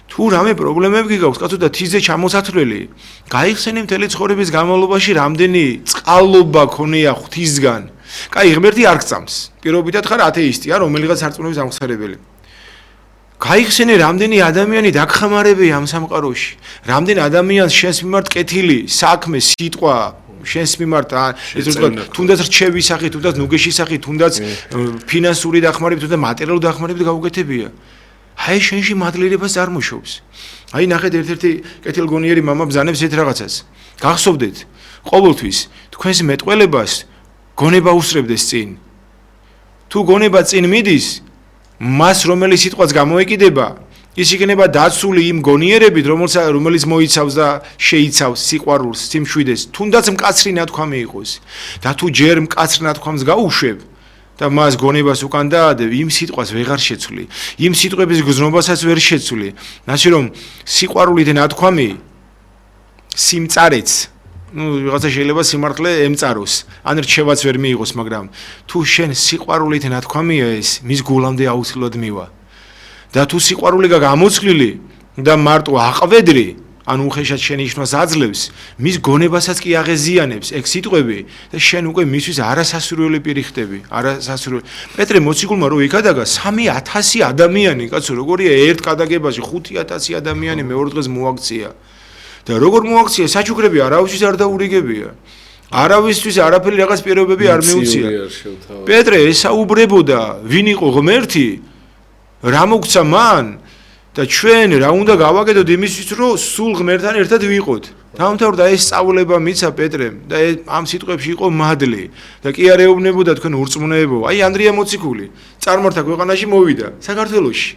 თუ რამე პრობლემები გიგაქვს, კაცო და თიზე ჩამოსათვლელი, გაიხსენე მთელი ცხოვრების განმავლობაში რამდენი წყალობა ქონია ღვთისგან. კაი, ღმერთი არ გწამს. პირობითად ხარ ათეისტია, რომელიღაც სარწმუნოების ამხსარებელი. გაიხსენე რამდენი ადამიანი დაგხამარებია ამ სამყაროში. რამდენი ადამიანს შენს მიმართ კეთილი, საქმე, სიტყვა შენს მიმართ ეს უბრალოდ თუნდაც რჩევის სახით, თუნდაც ნუგეშის სახით, თუნდაც ფინანსური დახმარებით, თუნდაც მატერიალური დახმარებით გაუკეთებია. აი შენში მადლიერებას წარმოშობს. აი ნახეთ ერთ-ერთი კეთილგონიერი მამა ბზანებს ერთ რაღაცას. გახსოვდეთ, ყოველთვის თქვენს მეტყველებას გონება უსწრებდეს წინ. თუ გონება წინ მიდის, მას რომელიც სიტყვაც გამოეკიდება, ის იქნება დაცული იმ გონიერებით, რომელიც მოიცავს და შეიცავს სიყვარულს, სიმშვიდეს, თუნდაც მკაცრი ნათქვამი იყოს. და თუ ჯერ მკაცრ ნათქვამს გაუშვებ და მას გონებას უკან დაადევ, იმ სიტყვას ვეღარ შეცვლი, იმ სიტყვების გზნობასაც ვერ შეცვლი. ასე რომ სიყვარულით ნათქვამი სიმწარეც ვიღაცა შეიძლება სიმართლე ემწაროს, ან რჩევაც ვერ მიიღოს, მაგრამ თუ შენ სიყვარულით ნათქვამია ეს, მის გულამდე აუცილებლად მივა. და თუ სიყვარული გამოცვლილი და მარტო აყვედრი, ან უხეშად შენიშვნას აძლევს, მის გონებასაც კი აღეზიანებს ეგ სიტყვები და შენ უკვე მისთვის არასასურველი პირი ხდები, არასასურველი. პეტრე მოციქულმა რო იქადაგა 3000 ადამიანი, კაცო, როგორია ერთ კადაგებაში 5000 ადამიანი მეორე დღეს მოაქცია. და როგორ მოაქცია, საჩუქრები არავისთვის არ დაურიგებია. არავისთვის არაფერი რაღაც პირობები არ მიუცია. პეტრე ესაუბრებოდა, ვინ იყო ღმერთი, რა მოგცა მან და ჩვენ რა უნდა გავაკეთოთ იმისთვის, რომ სულ ღმერთთან ერთად ვიყოთ. დაამთავრდა ეს სწავლება მიცა პეტრემ და ამ სიტყვებში იყო მადლი და კი არ ეუბნებოდა თქვენ ურწმუნოებო. აი ანდრია მოციქული წარმართა ქვეყანაში მოვიდა, საქართველოში.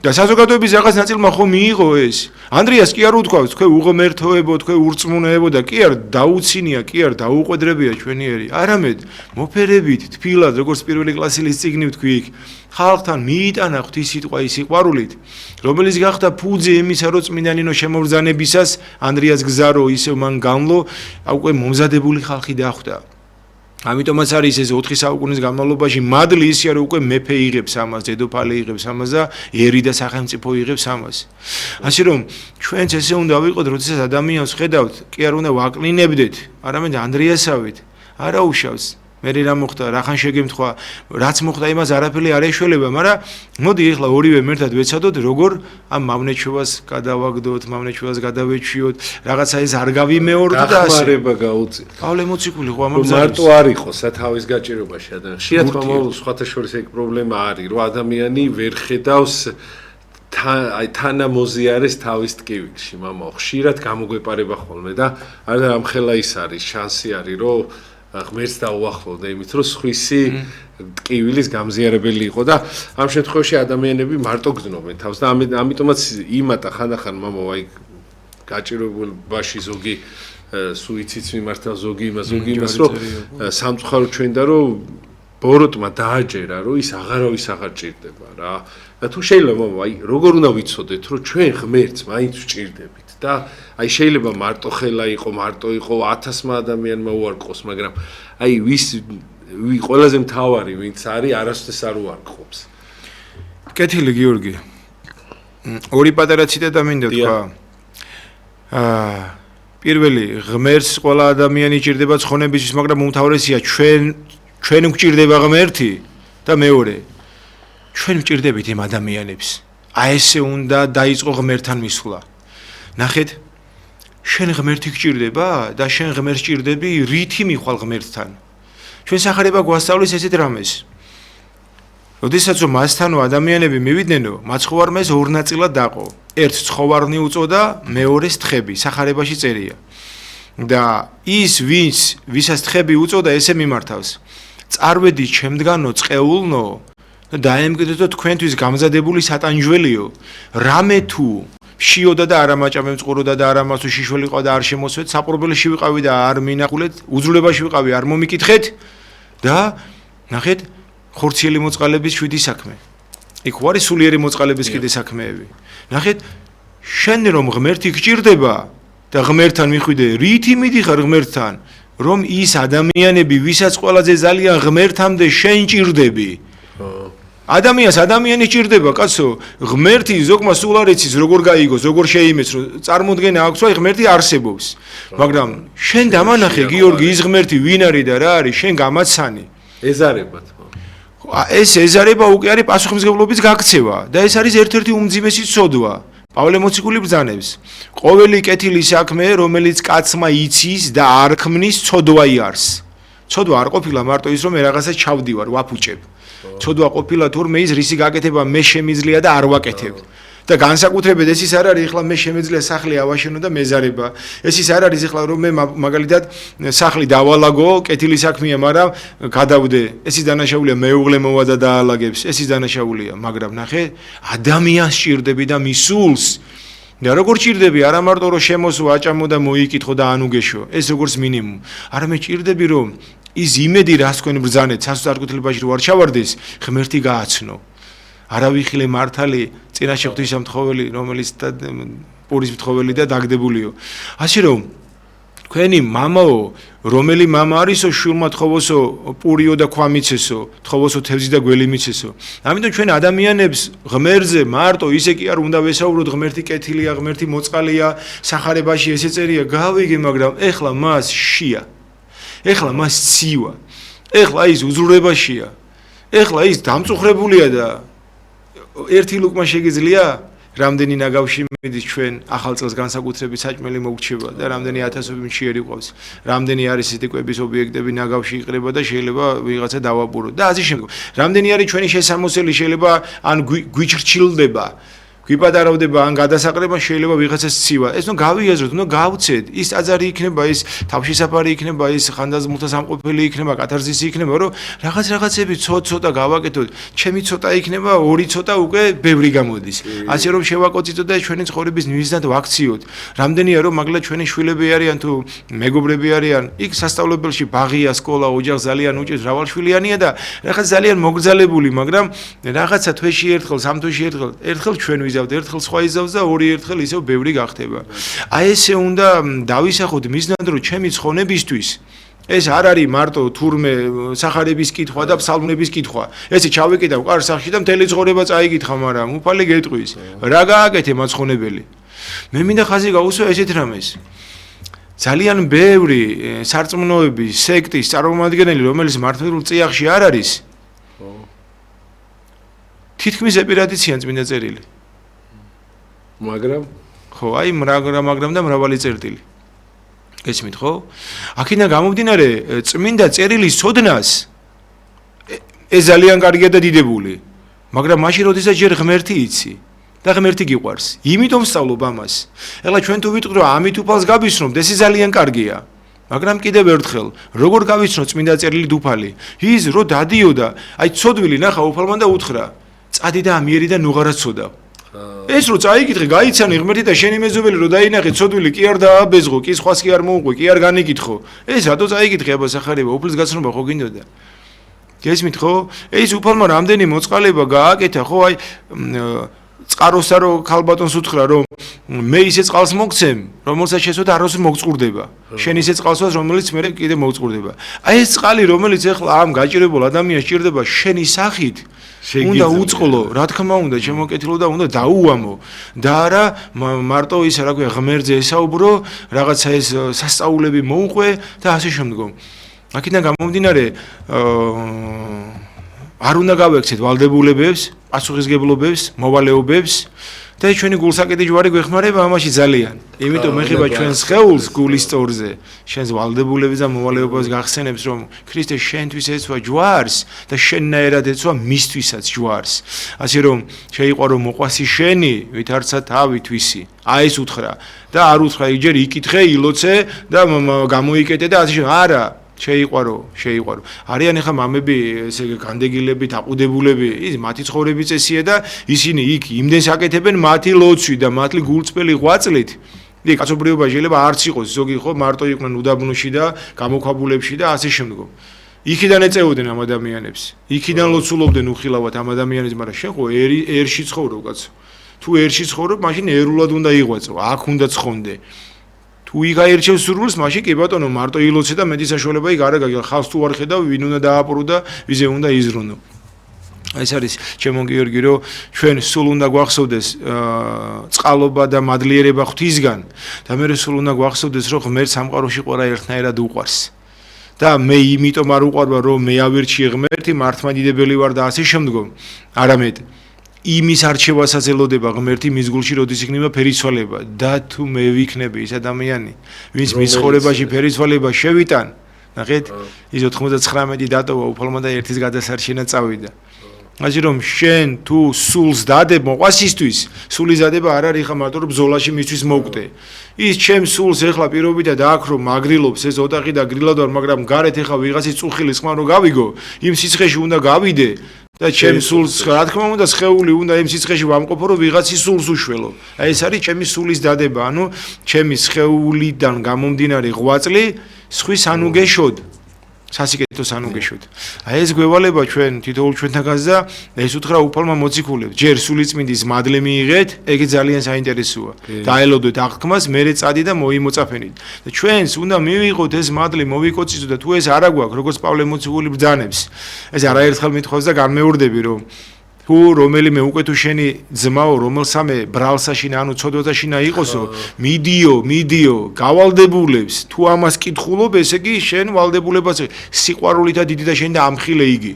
და საზოგადოების რაღაც ნაწილმა ხო მიიღო ეს. ანდრიას კი არ უთქვავს, თქვენ უღმერთოებო, თქვენ ურწმუნოებო და კი არ დაუცინია, კი არ დაუყვედრებია ჩვენიერი. არამედ მოფერებით, თბილად, როგორც პირველი კლასილის წიგნი ვთქვი იქ, ხალხთან მიიტანა ღვთის სიტყვა ის სიყვარულით, რომელიც გახდა ფუძე იმისა, რომ წმინდანინო შემორძანებისას ანდრიას გზარო ისევ მან განლო, უკვე მომზადებული ხალხი დახვდა. ამიტომაც არის ეს 4 საუკუნის განმავლობაში მადლი ისია, რომ უკვე მეფე იღებს ამას, დედოფალი იღებს ამას და ერი და სახელმწიფო იღებს ამას. ასე რომ ჩვენც ესე უნდა ვიყოთ, როდესაც ადამიანს ხედავთ, კი არ უნდა ვაკლინებდეთ, არამედ ანდრიასავით, არა უშავს. მე რა მოხდა, რახან შეგემთხვა, რაც მოხდა იმას არაფერი არ ეშველება, მაგრამ მოდი ახლა ორივე მერთად ვეცადოთ, როგორ ამ მავნეჩვევას გადავაგდოთ, მავნეჩვევას გადავეჩვიოთ, რაღაცა ეს არ გავიმეორდო და ასე. დახმარება გაუწიოთ. პავლე მოციქული ხო ამბობს. მარტო არ იყო სათავის გაჭირებაში ადამიანი. ხშირად მომავალ სხვათა შორის ეგ პრობლემა არის, რომ ადამიანი ვერ ხედავს თანამოზიარეს თავის ტკივილში, მამა ხშირად გამოგვეპარება ხოლმე და ამ ხელა ის არის, შანსი არის, რომ ღმერთს დაუახლოვდა იმით, რომ სხვისი ტკივილის გამზიარებელი იყო და ამ შემთხვევაში ადამიანები მარტო გრძნობენ თავს და ამიტომაც იმატა ხანდახან მამა აი გაჭირებულობაში ზოგი სუიციდს მიმართა, ზოგი იმას, რომ სამწუხარო ჩვენდა, რომ ბოროტმა დააჯერა, რომ ის აღარავის აღარ ჭირდება რა. და თუ შეიძლება მამა აი როგორ უნდა ვიცოდეთ, რომ ჩვენ ღმერთს მაინც ვჭირდებით და აი შეიძლება მარტო ხელა იყო, მარტო იყო 1000 ადამიანმა უარყოს, მაგრამ აი ყველაზე მთავარი ვინც არის, არასდროს არ უარყობს. კეთილი გიორგი. ორი პატარა ციტატა მინდა თქვა. პირველი, ღმერთს ყველა ადამიანი ჭირდება ცხონებისთვის, მაგრამ უმთავრესია ჩვენ გვჭირდება ღმერთი და მეორე, ჩვენ ვჭირდებით იმ ადამიანებს. აი ესე უნდა დაიწყო ღმერთთან მისვლა. ნახეთ, შენ ღმერთი გჭირდება და შენ ღმერთს ჭირდები, რითი მიხვალ ღმერთთან. ჩვენ სახარება გვასწავლის ესეთ რამეს. როდესაც რომ მასთანო ადამიანები მივიდნენ, მაცხოვარმა ეს ორ ნაწილად დაყო. ერთ ცხოვარნი უწოდა, მეორეს თხები, სახარებაში წერია. და ის ვისაც თხები უწოდა ესე მიმართავს წარვედი ჩემდგანო წეულნო და დაემკვიდრეთ თქვენთვის გამზადებული სატანჯველიო რამე თუ შიოდა და არ ამაჭამე მწყუროდა და არ ამასო შიშველი ყვა და არ შემოსვეთ საპრობელში ვიყავი და არ მინახულეთ უძლებაში ვიყავი არ მომიკითხეთ და ნახეთ ხორციელი მოწყალების 7 საქმე იქ ვარი სულიერი მოწყალების კიდე საქმეები ნახეთ შენ რომ ღმერთი გჭირდება და ღმერთთან მიხვიდე რითი მიდიხარ ღმერთთან რომ ის ადამიანები ვისაც ყველაზე ძალიან ღმერთამდე შენ ჭირდები ადამიანი ჭირდება კაცო ღმერთი ზოგმა სულ არ იცის როგორ გაიგოს როგორ შეიმეს რომ წარმოდგენა აქვს აი ღმერთი არსებობს მაგრამ შენ დამანახე გიორგი ის ღმერთი ვინ არის და რა არის შენ გამაცანი ეზარებათ ეს ეზარება უკვე არის პასუხისმგებლობის გაქცევა და ეს არის ერთ-ერთი უმძიმესი ცოდვა პავლე მოციქული ბრძანებს ყოველი კეთილი საქმე რომელიც კაცმა იცის და არ ქმნის ცოდვაი არს ცოდვა არ ყოფილა მარტო ის რომ მე რაღაცას ჩავდივარ ვაფუჭებ ცოდვა ყოფილა თურმე ის რისი გაკეთება მე შემიძლია და არ ვაკეთებ და განსაკუთრებით ეს ის არ არის ეხლა მე შემიძლია სახლი ავაშენო და მეზარება ეს ის არ არის ეხლა რომ მე მაგალითად სახლი დავალაგო კეთილი საქმეა მაგრამ გადავდე ეს ის დანაშაულია მეუღლე მოვა და დაალაგებს ეს ის დანაშაულია მაგრამ ნახე ადამიანს ჭირდები და მის სულს და როგორ ჭირდები არა მარტო რომ შემოსო აჭამო და მოიკითხო და ანუგეშო ეს როგორც მინიმუმ არამედ ჭირდები რომ ის იმედი რას თქვენ ბრძანეთ სასწაულთლებაში რო არ ჩავარდეს ღმერთი გააცნო არავიხილე მართალი წინაშე ღვთისმთხოველი რომელიც პურის მთხოველი და დაგდებულიო ასე რომ თქვენი მამაო რომელი მამა არისო შვილმა თხოვოსო პურიო და ქვა მიცესო თხოვოსო თევზი და გველი მიცესო ამიტომ ჩვენ ადამიანებს ღმერთზე მარტო ისე კი არ უნდა ვესაუბროთ ღმერთი კეთილია ღმერთი მოწყალია სახარებაში ესე წერია გავიგე მაგრამ ეხლა მას შია ეხლა მას ცივა ეხლა ის უზრუნველებაშია ეხლა ის დამწუხრებულია და ერთი ლუკმა შეგიძლია რამდენი ნაგავში მიდის ჩვენ ახალ წელს განსაკუთრებით საჭმელი მოგრჩება და რამდენი ათასობით მშიერი ყავს რამდენი არის ისეთი კვების ობიექტები ნაგავში იყრება და შეიძლება ვიღაცა დავაბუროთ და ასე შემდეგ რამდენი არის ჩვენი შესამოსელი შეიძლება ან გვიჩრჩილდება გვიპატარავდება ან გადასაყრება შეიძლება ვიღაცას ცივა ეს ნუ გავიაზროთ ნუ გავცეთ ის ტაძარი იქნება ის თავშესაფარი იქნება ის ხანდაზმულთა სამყოფელი იქნება კათარზისი იქნება რომ რაღაცები ცოტა გავაკეთოთ ჩემი ცოტა იქნება ორი ცოტა უკვე ბევრი გამოდის ასე რომ შევაკოციტოთ და ჩვენი ცხოვრების მიზნად ვაქციოთ რამდენია რომ მაგლა ჩვენი შვილები არიან თუ მეგობრები არიან იქ სასწავლებელში ბაღია სკოლა ოჯახ ძალიან უჭირს მრავალშვილიანია და რაღაც ძალიან მოგრძალებული მაგრამ რაღაცა თვეში ერთხელ სამ თვეში ერთხელ ჩვენ ერთხელ სხვა იზავს და ორი ერთხელ ისევ ბევრი გახდება. აი ესე უნდა დავისახოთ მიზნად რომ ჩემი ცხონებისთვის ეს არ არის მარტო თურმე სახარების კითხვა და ფსალმუნების კითხვა. ესე ჩავიკიდავ კარ სახში და მთელი ცხოვრება წაიკითხა, მაგრამ უფალი გეტყვის. რა გააკეთე მაცხონებელი? მე მინდა ხაზი გაუსვა ესეთ რამეს. ძალიან ბევრი სარწმუნოების სექტის წარმომადგენელი რომელიც მართლმადიდებლურ წიაღში არ არის თითქმის ეპირატიციან წმინდა წერილი. მაგრამ ხო, აი მაგრამ და მრავალი წერტილი. გესმით ხო? აქედან გამომდინარე წმინდა წერილის ცოდნას ეს ძალიან კარგია და დიდებული. მაგრამ მაშინ როდესაც ჯერ ღმერთი იცი და ღმერთი გიყვარს, იმიტომ სწავლობ ამას. ეხლა ჩვენ თუ ვიტყვით რომ ამით უფალს გავისრომთ, ეს ძალიან კარგია. მაგრამ კიდევ ერთხელ, როგორ გავისრომთ წმინდა წერილი უფალი? ის რო დადიოდა, აი ცოდვილი ნახა უფალმა და უთხრა, წადი და ამიერი და ნუღარა ცოდა. ეს რო წაიკითხე, გაიცანე ღმერთი და შენი მეზობელი რო დაინახე ცოდვილი კი არ დააბეზღო, კი სხვას კი არ მოუყვე, კი არ განიკითხო. ეს რატო წაიკითხე აბა სახარება, უფლის გაცნობა ხო გინდოდა? გესმით ხო? ეს უფალმა რამდენი მოწყალება გააკეთა, ხო, აი წყაროსა რო ქალბატონს უთხრა რომ მე ისე წყალს მოგცემ, რომელსაც შესვლა აროს მოგწყურდება. შენ ისე წყალსვას რომელიც მე კიდე მოგწყურდება. აი ეს წყალი რომელიც ეხლა ამ გაჭირებულ ადამიანს ჭირდება შენი სახით უნდა უწყლო, რა თქმა უნდა, შემოკეთილო და უნდა დაუამო. და არა მარტო ის რა ქვია ღმერთზე ესაუბრო, რაღაცა ეს სასწაულები მოუყვე და ასე შემდგომ. აქედან გამომდინარე არ უნდა გავექცეთ ვალდებულებებს, პასუხისგებლობებს, მოვალეობებს და ჩვენი გულსაკედი ჯვარი გვეხმარება ამაში ძალიან. იმიტომ მეხება ჩვენს სხეულს გულის სწორზე, შენს ვალდებულებას და მოვალეობას გახსენებს, რომ ქრისტე შენთვის ეცვა ჯვარს და შენნაირად ეცვა მისთვისაც ჯვარს. ასე რომ შეიყვარო მოყვასი შენი, ვითარცა თავი თვისი. აი ეს უთხრა და არ უთხრა იჯერ იკითხე, ილოცე და გამოიკეტე და ასე არა. შეიყვარო. არიან ახლა მამები, ესე განდეგილები, დაყუდებულები, ის მათი ცხოვრების წესია და ისინი იქ იმდენს აკეთებენ მათი ლოცვი და მათი გულწრფელი ღვაწლით. დი კაცობრიობა შეიძლება არც იყოს, ზოგი ხო მარტო იყვნენ უდაბნოში და გამოქვაბულებში და ასე შემდგომ. იქიდან ეწეოდნენ ამ ადამიანებს. იქიდან ლოცულობდნენ უხილავად ამ ადამიანებს, მაგრამ შენ ხო ერში ცხოვრობ კაცო. თუ ერში ცხოვრობ, მაშინ ერულად უნდა იღვაწო, აქ უნდა ცხონდე. თუ იგაერჩევ სურვილს, მაშინ კი ბატონო მარტო ილოცე და მეტი საშუალება იქ არ აგაგია. ხალხს თუ არ ხედავ, ვინ უნდა დააპყრო და ვიზე უნდა იზრუნო. ეს არის ჩემო გიორგი, რომ ჩვენ სულ უნდა გვახსოვდეს წყალობა და მადლიერება ღვთისგან და მე სულ უნდა გვახსოვდეს, რომ ღმერთს სამყაროში ყველა ერთნაირად უყვარს. და მე იმიტომ არ უყვარვა, რომ მე ავირჩიე ღმერთი, მართლმადიდებელი ვარ და ასე შემდგომ. არამედ იმის არჩევასაც ელოდება ღმერთი მის გულში, როდის იქნება ფერისცვალება და თუ მე ვიქნები ის ადამიანი, ვინც მის ცხოვრებაში ფერისცვალება შევიტან, ნახეთ, ის 99 დატოვა უფალმა და ერთის გადასარჩენა წავიდა. ასე რომ შენ თუ სულს დადებ მოყვასისთვის, სულის დადება არ არის ხა მარტო რომ ბრძოლაში მისთვის მოვკვდე. ის ჩემს სულს ეხლა პირობითად აქ რომ მაგრილობს ეს ოთახი და გრილად ვარ, მაგრამ გარეთ ეხლა ვიღაცის წუხილის ხმა რომ გავიგო, იმ სიცხეში უნდა გავიდე. და ჩემს სულს, რა თქმა უნდა, სხეული უნდა იმ სიცხეში ვამყოფო, რომ ვიღაცის სულს უშველო. აი ეს არის ჩემი სულის დადება, ანუ ჩემი სხეულიდან გამომდინარე ღვაწლი სხვის ანუგეშოდ. სასიკეთოს ანუგეშოდ. აი ეს გვევალება ჩვენ თითოეულ ჩვენთაგანს და ეს უთხრა უფალმა მოციქულებს. ჯერ სულიწმინდის მადლი მიიღეთ, ეგ ძალიან საინტერესოა. დაელოდეთ აღთქმას, მერე წადი და მოიმოწაფენით. და ჩვენს უნდა მივიღოთ ეს მადლი, მოვიკოციზოთ და თუ ეს არა გვაქვს, როგორც პავლე მოციქული ბრძანებს. ეს არაერთხელ მithავს და განმეორდები, რომ თუ რომელიმე უკვე თუ შენი ძმაო, რომელსამე ბრალსაშინა, ანუ ცოდვათაშინა იყოსო, მიდიო, გავალდებულებს, თუ ამას კითხულობ, ესე იგი შენ ვალდებულებას სიყვარულით და დიდი და შენ და ამხილე იგი.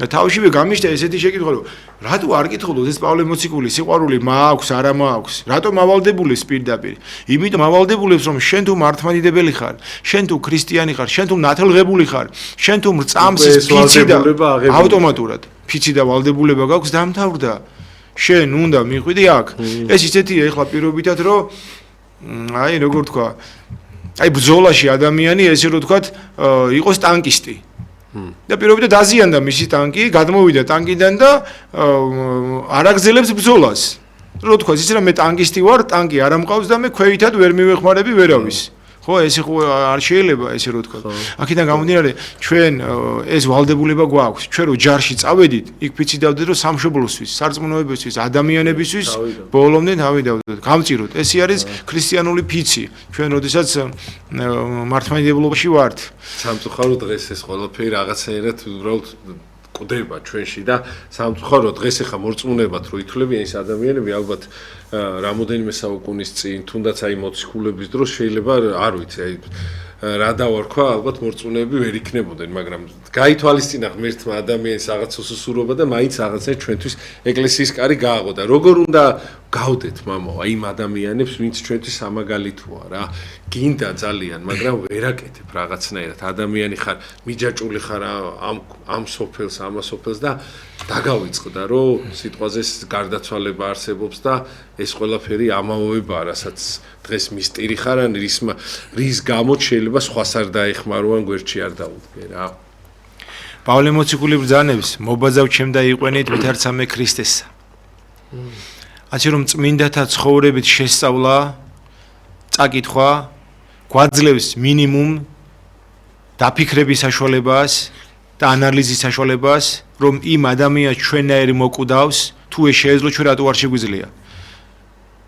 და თავშივე გამიშთა ესეთი შეკითხვა, რომ რატო არ კითხულობ ეს პავლე მოციქული, სიყვარული მაქვს, არა მაქვს, რატო მავალდებულებს პირდაპირ? იმიტომ მავალდებულებს, რომ შენ თუ მართლმადიდებელი ხარ, შენ თუ ქრისტიანი ხარ, შენ თუ ნათელღებული ხარ, შენ თუ მრწამს ფიცი და ავტომატურად ფიცი და ვალდებულება გაქვს დამთავრდა. შენ უნდა მიხვიდი აქ. ეს ისეთია ეხლა პირობითად, რომ აი როგორ თქვა, აი ბრძოლაში ადამიანი ესე რომ თქვა, იყოს ტანკისტი. და პირობითად აზიანდა მისი ტანკი, გადმოვიდა ტანკიდან და არ აგზელებს ბრძოლას. რო თქვა, იცი რა მე ტანკისტი ვარ, ტანკი არ ამყავს და მე ქვეითად ვერ მივეხმარები ვერავის. ხო, ესე ხო არ შეიძლება ესე რო თქვა. აქედან გამომდინარე, ჩვენ ეს ვალდებულება გვაქვს. ჩვენ რო ჯარში წავედით, იქ ფიცი დავდეთ, რომ სამშობლოსთვის, სარწმუნოებისთვის, ადამიანებისთვის ბოლომდე თავი დავდეთ. გამწიროთ. ესე არის ქრისტიანული ფიცი. ჩვენ როდესაც მართლმადიდებლობაში ვართ. სამწუხარო დღეს ეს ყველაფერი რაღაცაერად უბრალოდ კვდება ჩვენში და სამწუხარო დღეს ახლა მორწმუნებად რო ითვლებიან ეს ადამიანები ალბათ რამოდენიმე საუკუნის წინ თუნდაც აი მოციქულების დროს შეიძლება არ ვიცი აი რა დავარქვა ალბათ მორწმუნეები ვერ იქნებოდნენ მაგრამ გაითვალისწინა ღმერთმა ადამიანის რაღაც უსუსურობა და მაინც რაღაცა ჩვენთვის ეკლესიის კარი გააღო და როგორ უნდა გავდეთ მამაო იმ ადამიანებს ვინც ჩვენთვის სამაგალითოა რა გინდა ძალიან მაგრამ ვერ აკეთებ რაღაცნაირად ადამიანი ხარ მიჯაჭული ხარ ამ სოფელს ამას სოფელს და დაგავიწყდა რომ სიტყვაზე გარდაცვალება არსებობს და ეს ყველაფერი ამაოებაა რასაც დღეს მისტირი ხარ ან რის გამოც შეიძლება სხვას არ დაეხმაროან გვერდში არ დაუდგე რა პავლე მოციქული ბრძანებს მობაძავ ჩემ და იყვენით ვითარცა მე ქრისტესა ასე რომ წმინდათა ცხოვრებით შესწავლა წაკითხვა გვაძლევს მინიმუმ დაფიქრების საშუალებას და ანალიზის საშუალებას რომ იმ ადამიანს ჩვენნაირი მოკვდავს თუ ეს შეეძლო ჩვენ რატო არ შეგვიძლია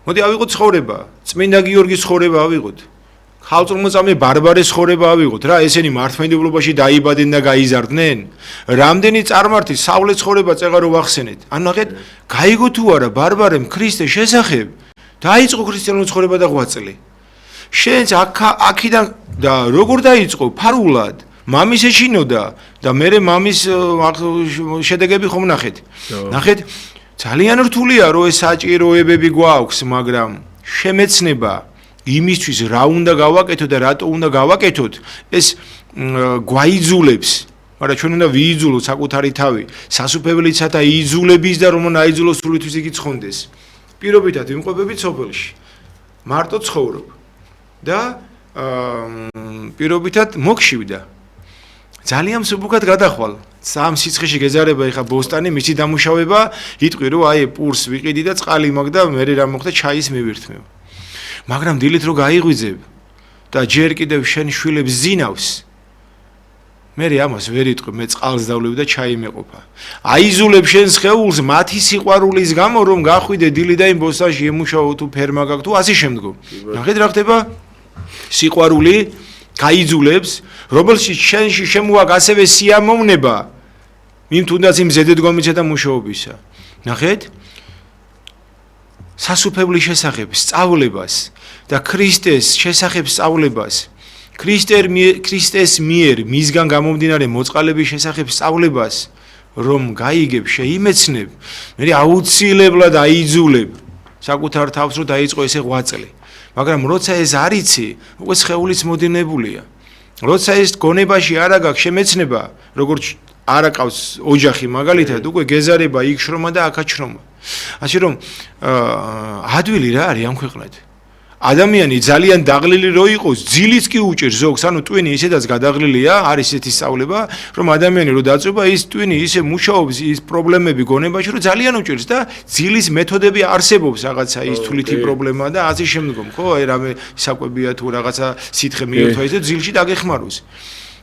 მოდი ავიღოთ ცხოვრება წმინდა გიორგის ცხოვრება ავიღოთ ხალწულმოწამე ბარბარეს ცხოვრება ავიღოთ რა ესენი მართლმადიდებლობაში დაიბადნენ და გაიზარდნენ რამდენი წარმართი სავლე ცხოვრება წეღარო ვახსენეთ ანუ ნახეთ გაიგო თუ არა ბარბარემ ქრისტეს შესახებ დაიწყო ქრისტიანული ცხოვრება და ღვაწლი შენც აქიდან და როგორ დაიწყო ფარულად მამის ეჩინოდა და მე მამის შედეგები ხომ ნახეთ. ნახეთ, ძალიან რთულია რომ ეს საჭიროებები გვაქვს, მაგრამ შემეცნება იმისთვის რა უნდა გავაკეთოთ და რატო უნდა გავაკეთოთ, ეს გვაიძულებს. მაგრამ ჩვენ უნდა ვიიძულოთ საკუთარი თავი, სასუფეველიცა და იძულების და რომ აიძულოს სულისთვის იგი ცხონდეს. პირობითად ვიმყოფებით სოფელში. მარტო ცხოვრობ და პირობითად მოგშივდა. ძალიან მსუბუქად გადახვალ. სამ სიცხეში გეზარება ეხა ბოსტანი, მისი დამუშავება, იტყვი რომ აი პურს ვიყიდი და წყალი მაგ და მე რა მოხდა ჩაის მივირთმევ. მაგრამ დილით რო გაიღვიძებ და ჯერ კიდევ შენ შვილებს ზინავს. მე ამას ვერ იტყვი, მე წყალს დავლევ და ჩაი მეყოფა. აიზულებ შენს ხეულს მათი სიყვარულის გამო რომ გახვიდე დილით და იმ ბოსტანში ემუშაო თუ ფერმა გაქვს თუ ასე შემდგომ. ნახეთ რა ხდება? სიყვარული გაიძულებს, რომელშიც შენში შემოაქვს ასევე სიამოვნება, იმ თუნდაც იმ ზედდგომისა და მუშაობისა. ნახეთ? სასუფევლის შესახებ სწავლებას და ქრისტეს შესახებ სწავლებას, ქრისტეს მიერ მისგან გამომდინარე მოწყალების შესახებ სწავლებას, რომ გაიგებ, შეიმეცნებ, მე აუცილებლად აიძულებ საკუთარ თავს რომ დაიწყო ესე ღვაწლი. მაგრამ როცა ეს არ იცი, უკვე სხეულიც მოდინებულია. როცა ეს გონებაში არ აგაქვს შემეცნება, როგორც არ აყავს ოჯახი მაგალითად, უკვე გეზარება იქ შრომა და აქაც შრომა. ასე რომ ადვილი რა არის ამ ქვეყნად. ადამიანი ძალიან დაღლილი რო იყოს, ძილიც კი უჭერს ზოგს, ანუ ტვინი ისედაც გადაღლილია, არის ესეთი სწავლება, რომ ადამიანი რო დაწובה, ის ტვინი ისე მუშაობს, ის პრობლემები გონებაში, რომ ძალიან უჭერს და ძილის მეთოდები არსებობს რაღაცა ის თვლითი პრობლემა და ასე შემდგომ, ხო? აი რამე საკვებია თუ რაღაცა სითხე მიერთვა ის და ძილში დაგეხმაროს.